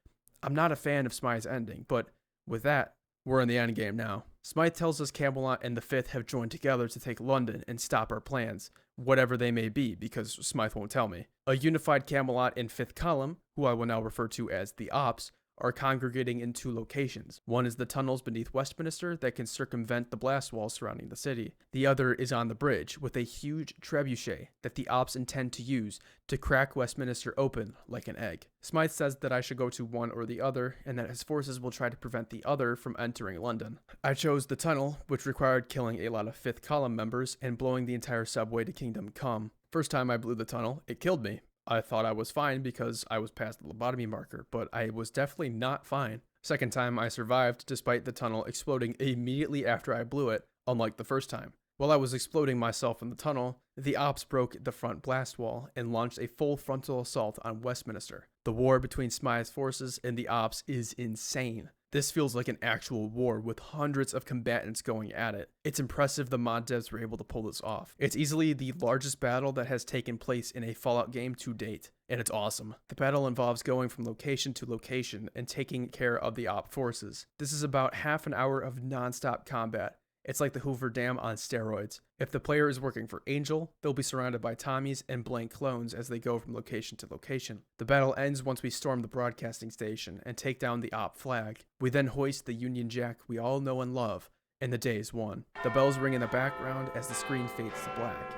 I'm not a fan of Smythe's ending, but with that, we're in the endgame now. Smythe tells us Camelot and the Fifth have joined together to take London and stop our plans, whatever they may be, because Smythe won't tell me. A unified Camelot and Fifth Column, who I will now refer to as the Ops, are congregating in two locations. One is the tunnels beneath Westminster that can circumvent the blast walls surrounding the city. The other is on the bridge with a huge trebuchet that the Ops intend to use to crack Westminster open like an egg. Smythe says that I should go to one or the other, and that his forces will try to prevent the other from entering London. I chose the tunnel, which required killing a lot of Fifth Column members and blowing the entire subway to Kingdom Come. First time I blew the tunnel, it killed me. I thought I was fine because I was past the lobotomy marker, but I was definitely not fine. Second time I survived despite the tunnel exploding immediately after I blew it, unlike the first time. While I was exploding myself in the tunnel, the Ops broke the front blast wall and launched a full frontal assault on Westminster. The war between Smythe's forces and the Ops is insane. This feels like an actual war with hundreds of combatants going at it. It's impressive the mod devs were able to pull this off. It's easily the largest battle that has taken place in a Fallout game to date, and it's awesome. The battle involves going from location to location and taking care of the Op forces. This is about half an hour of non-stop combat. It's like the Hoover Dam on steroids. If the player is working for Angel, they'll be surrounded by Tommies and blank clones as they go from location to location. The battle ends once we storm the broadcasting station and take down the Op flag. We then hoist the Union Jack we all know and love, and the day is won. The bells ring in the background as the screen fades to black.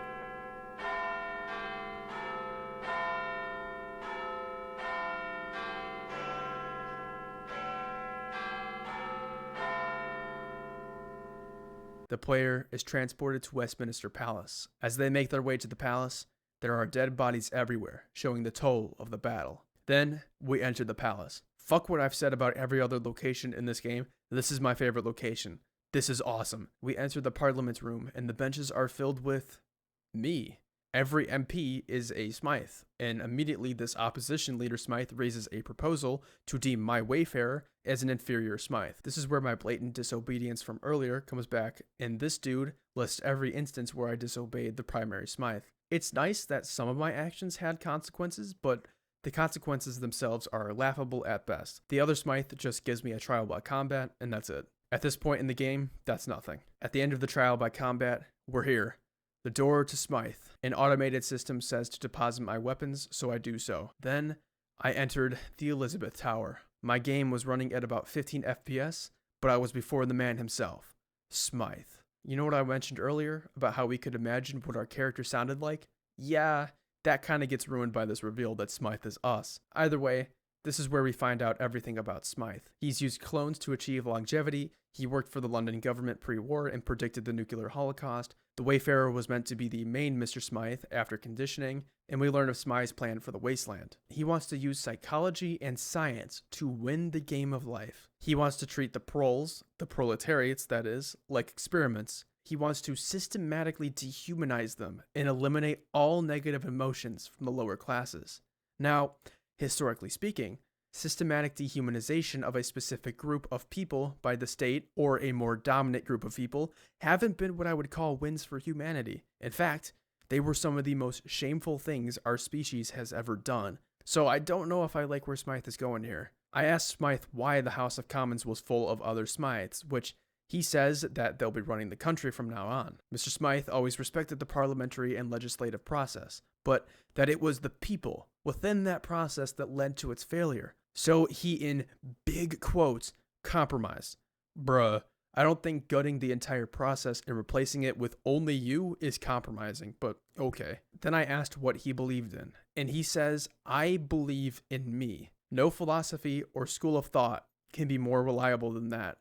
The player is transported to Westminster Palace. As they make their way to the palace, there are dead bodies everywhere, showing the toll of the battle. Then, we enter the palace. Fuck what I've said about every other location in this game. This is my favorite location. This is awesome. We enter the Parliament room, and the benches are filled with me. Every MP is a Smythe, and immediately this opposition leader Smythe raises a proposal to deem my Wayfarer as an inferior Smythe. This is where my blatant disobedience from earlier comes back, and this dude lists every instance where I disobeyed the primary Smythe. It's nice that some of my actions had consequences, but the consequences themselves are laughable at best. The other Smythe just gives me a trial by combat, and that's it. At this point in the game, that's nothing. At the end of the trial by combat, we're here. The door to Smythe. An automated system says to deposit my weapons, so I do so. Then, I entered the Elizabeth Tower. My game was running at about 15 FPS, but I was before the man himself, Smythe. You know what I mentioned earlier about how we could imagine what our character sounded like? Yeah, that kind of gets ruined by this reveal that Smythe is us. Either way, this is where we find out everything about Smythe. He's used clones to achieve longevity, he worked for the London government pre-war and predicted the nuclear holocaust, the Wayfarer was meant to be the main Mr. Smythe after conditioning, and we learn of Smythe's plan for the Wasteland. He wants to use psychology and science to win the game of life. He wants to treat the proles, the proletariats that is, like experiments. He wants to systematically dehumanize them and eliminate all negative emotions from the lower classes. Now, historically speaking, systematic dehumanization of a specific group of people by the state or a more dominant group of people haven't been what I would call wins for humanity. In fact, they were some of the most shameful things our species has ever done. So I don't know if I like where Smythe is going here. I asked Smythe why the House of Commons was full of other Smythes, which he says that they'll be running the country from now on. Mr. Smythe always respected the parliamentary and legislative process, but that it was the people within that process that led to its failure. So he, in big quotes, compromised. Bruh, I don't think gutting the entire process and replacing it with only you is compromising, but okay. Then I asked what he believed in, and he says, I believe in me. No philosophy or school of thought can be more reliable than that.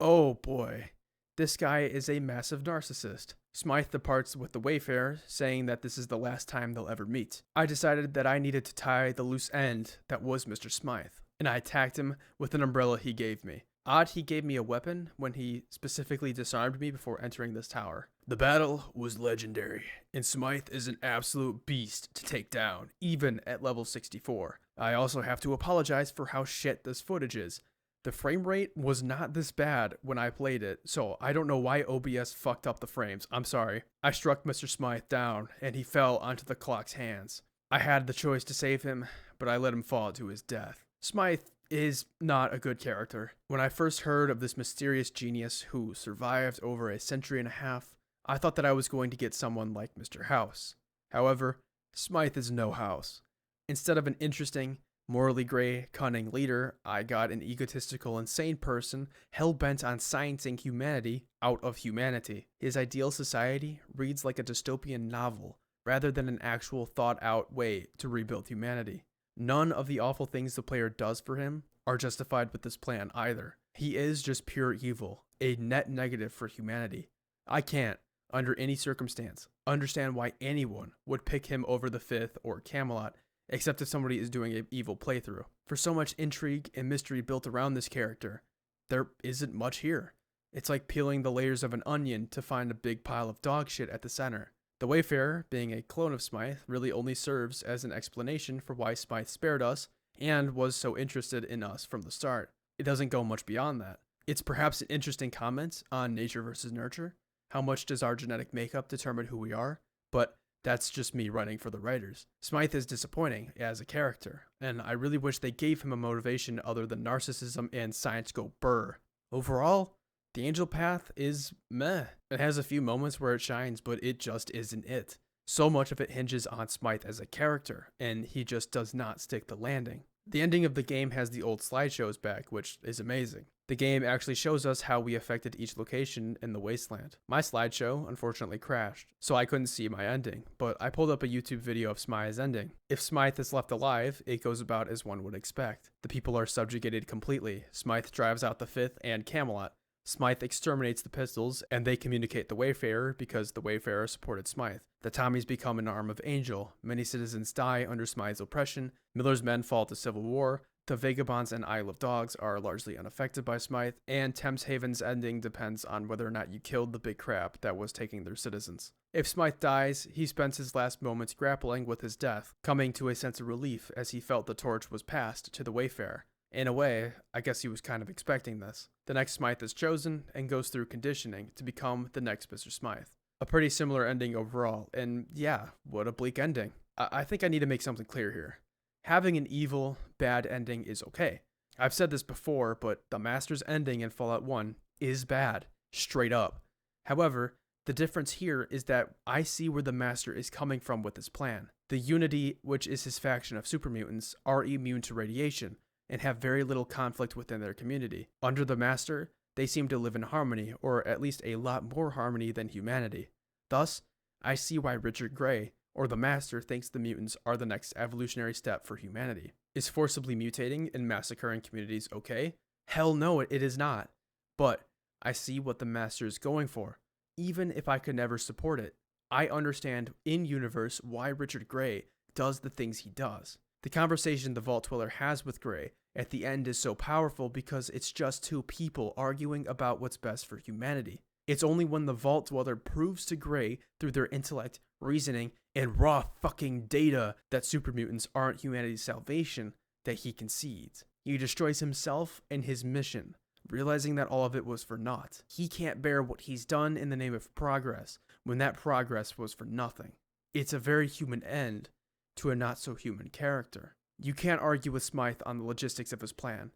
Oh boy, this guy is a massive narcissist. Smythe departs with the Wayfarer, saying that this is the last time they'll ever meet. I decided that I needed to tie the loose end that was Mr. Smythe, and I attacked him with an umbrella he gave me. Odd he gave me a weapon when he specifically disarmed me before entering this tower. The battle was legendary, and Smythe is an absolute beast to take down, even at level 64. I also have to apologize for how shit this footage is. The frame rate was not this bad when I played it, so I don't know why OBS fucked up the frames. I'm sorry. I struck Mr. Smythe down, and he fell onto the clock's hands. I had the choice to save him, but I let him fall to his death. Smythe is not a good character. When I first heard of this mysterious genius who survived over a century and a half, I thought that I was going to get someone like Mr. House. However, Smythe is no House. Instead of an interesting, morally gray, cunning leader, I got an egotistical, insane person hell-bent on sciencing humanity out of humanity. His ideal society reads like a dystopian novel, rather than an actual thought-out way to rebuild humanity. None of the awful things the player does for him are justified with this plan either. He is just pure evil, a net negative for humanity. I can't, under any circumstance, understand why anyone would pick him over the Fifth or Camelot, except if somebody is doing an evil playthrough. For so much intrigue and mystery built around this character, there isn't much here. It's like peeling the layers of an onion to find a big pile of dog shit at the center. The Wayfarer, being a clone of Smythe, really only serves as an explanation for why Smythe spared us and was so interested in us from the start. It doesn't go much beyond that. It's perhaps an interesting comment on nature versus nurture. How much does our genetic makeup determine who we are? But that's just me writing for the writers. Smythe is disappointing as a character, and I really wish they gave him a motivation other than narcissism and science go burr. Overall, the Angel Path is meh. It has a few moments where it shines, but it just isn't it. So much of it hinges on Smythe as a character, and he just does not stick the landing. The ending of the game has the old slideshows back, which is amazing. The game actually shows us how we affected each location in the wasteland. My slideshow unfortunately crashed, so I couldn't see my ending, but I pulled up a YouTube video of Smythe's ending. If Smythe is left alive, it goes about as one would expect. The people are subjugated completely. Smythe drives out the Fifth and Camelot. Smythe exterminates the Pistols, and they communicate the Wayfarer because the Wayfarer supported Smythe. The Tommies become an arm of Angel. Many citizens die under Smythe's oppression. Miller's men fall to civil war. The Vagabonds and Isle of Dogs are largely unaffected by Smythe, and Thameshaven's ending depends on whether or not you killed the big crap that was taking their citizens. If Smythe dies, he spends his last moments grappling with his death, coming to a sense of relief as he felt the torch was passed to the Wayfarer. In a way, I guess he was kind of expecting this. The next Smythe is chosen and goes through conditioning to become the next Mr. Smythe. A pretty similar ending overall, and yeah, what a bleak ending. I think I need to make something clear here. Having an evil, bad ending is okay. I've said this before, but the Master's ending in Fallout 1 is bad, straight up. However, the difference here is that I see where the Master is coming from with his plan. The Unity, which is his faction of super mutants, are immune to radiation, and have very little conflict within their community. Under the Master, they seem to live in harmony, or at least a lot more harmony than humanity. Thus, I see why Richard Grey, or the Master, thinks the mutants are the next evolutionary step for humanity. Is forcibly mutating and massacring communities okay? Hell no, it is not. But I see what the Master is going for, even if I could never support it. I understand in-universe why Richard Grey does the things he does. The conversation the Vault Dweller has with Grey at the end is so powerful because it's just two people arguing about what's best for humanity. It's only when the Vault Dweller proves to Grey through their intellect, reasoning, and raw fucking data that super mutants aren't humanity's salvation that he concedes. He destroys himself and his mission, realizing that all of it was for naught. He can't bear what he's done in the name of progress when that progress was for nothing. It's a very human end to a not-so-human character. You can't argue with Smythe on the logistics of his plan.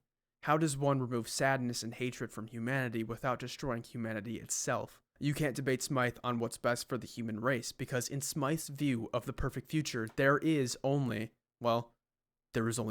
How does one remove sadness and hatred from humanity without destroying humanity itself? You can't debate Smythe on what's best for the human race, because in Smythe's view of the perfect future, there is only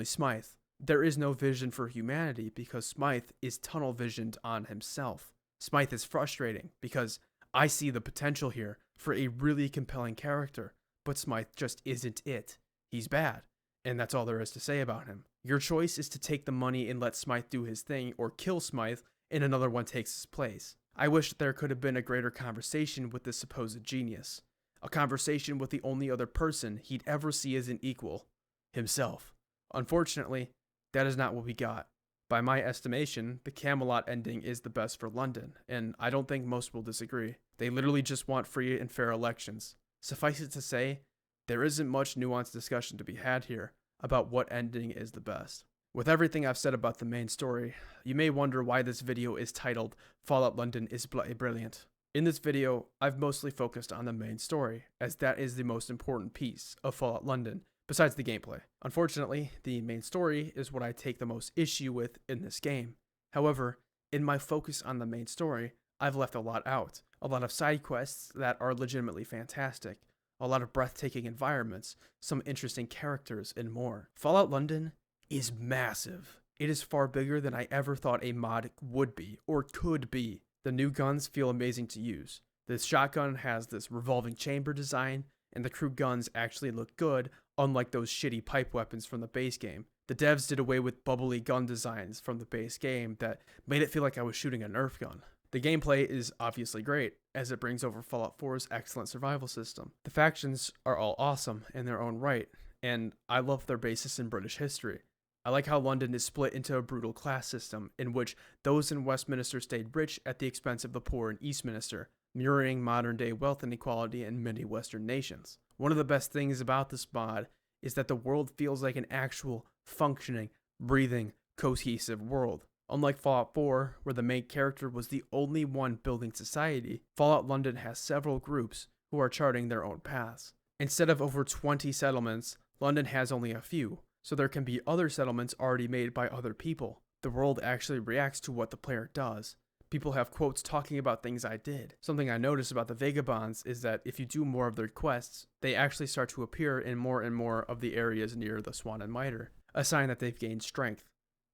Smythe. There is no vision for humanity because Smythe is tunnel visioned on himself. Smythe is frustrating because I see the potential here for a really compelling character, but Smythe just isn't it. He's bad, and that's all there is to say about him. Your choice is to take the money and let Smythe do his thing, or kill Smythe and another one takes his place. I wish there could have been a greater conversation with this supposed genius. A conversation with the only other person he'd ever see as an equal, himself. Unfortunately, that is not what we got. By my estimation, the Camelot ending is the best for London, and I don't think most will disagree. They literally just want free and fair elections. Suffice it to say, there isn't much nuanced discussion to be had here about what ending is the best. With everything I've said about the main story, you may wonder why this video is titled Fallout London is Bloody Brilliant. In this video, I've mostly focused on the main story, as that is the most important piece of Fallout London, besides the gameplay. Unfortunately, the main story is what I take the most issue with in this game. However, in my focus on the main story, I've left a lot out. A lot of side quests that are legitimately fantastic, a lot of breathtaking environments, some interesting characters, and more. Fallout London is massive. It is far bigger than I ever thought a mod would be, or could be. The new guns feel amazing to use. This shotgun has this revolving chamber design, and the crew guns actually look good, unlike those shitty pipe weapons from the base game. The devs did away with bubbly gun designs from the base game that made it feel like I was shooting a Nerf gun. The gameplay is obviously great, as it brings over Fallout 4's excellent survival system. The factions are all awesome in their own right, and I love their basis in British history. I like how London is split into a brutal class system, in which those in Westminster stayed rich at the expense of the poor in Eastminster, mirroring modern-day wealth inequality in many Western nations. One of the best things about this mod is that the world feels like an actual, functioning, breathing, cohesive world. Unlike Fallout 4, where the main character was the only one building society, Fallout London has several groups who are charting their own paths. Instead of over 20 settlements, London has only a few, so there can be other settlements already made by other people. The world actually reacts to what the player does. People have quotes talking about things I did. Something I noticed about the Vagabonds is that if you do more of their quests, they actually start to appear in more and more of the areas near the Swan and Mitre, a sign that they've gained strength.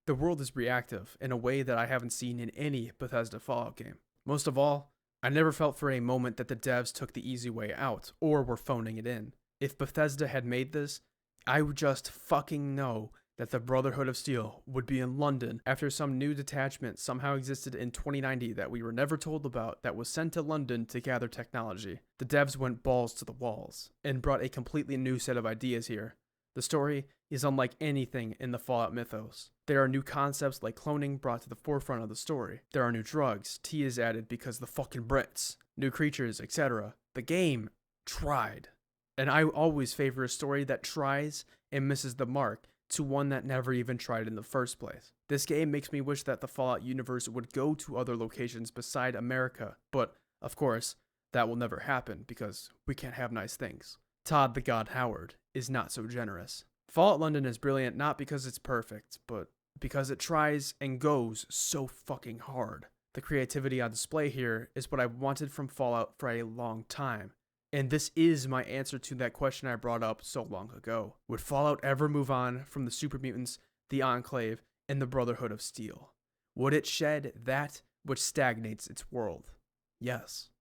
The world is reactive in a way that I haven't seen in any Bethesda Fallout game. Most of all, I never felt for a moment that the devs took the easy way out, or were phoning it in. If Bethesda had made this, I would just fucking know that the Brotherhood of Steel would be in London after some new detachment somehow existed in 2090 that we were never told about that was sent to London to gather technology. The devs went balls to the walls, and brought a completely new set of ideas here. The story is unlike anything in the Fallout mythos. There are new concepts like cloning brought to the forefront of the story. There are new drugs, tea is added because the fucking Brits, new creatures, etc. The game tried. And I always favor a story that tries and misses the mark to one that never even tried in the first place. This game makes me wish that the Fallout universe would go to other locations beside America, but, of course, that will never happen because we can't have nice things. Todd the God Howard is not so generous. Fallout London is brilliant not because it's perfect, but because it tries and goes so fucking hard. The creativity on display here is what I've wanted from Fallout for a long time. And this is my answer to that question I brought up so long ago. Would Fallout ever move on from the super mutants, the Enclave, and the Brotherhood of Steel? Would it shed that which stagnates its world? Yes.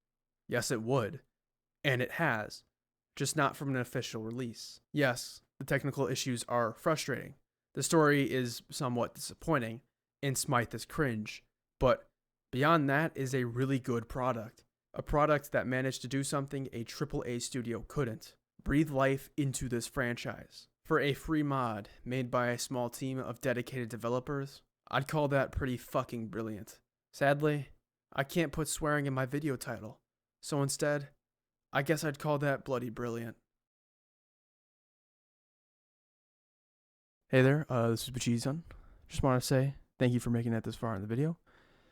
Yes, it would. And it has. Just not from an official release. Yes, the technical issues are frustrating. The story is somewhat disappointing, and Smythe is cringe. But beyond that is a really good product. A product that managed to do something a AAA studio couldn't. Breathe life into this franchise. For a free mod made by a small team of dedicated developers, I'd call that pretty fucking brilliant. Sadly, I can't put swearing in my video title, so instead, I guess I'd call that bloody brilliant. Hey there, this is Bachisan. Just want to say thank you for making it this far in the video.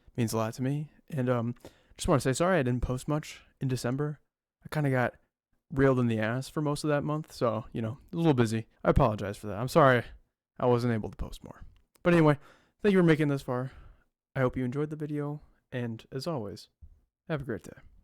It means a lot to me, and just want to say sorry I didn't post much in December. I kind of got reeled in the ass for most of that month, so, a little busy. I apologize for that. I'm sorry I wasn't able to post more. But anyway, thank you for making it this far. I hope you enjoyed the video, and as always, have a great day.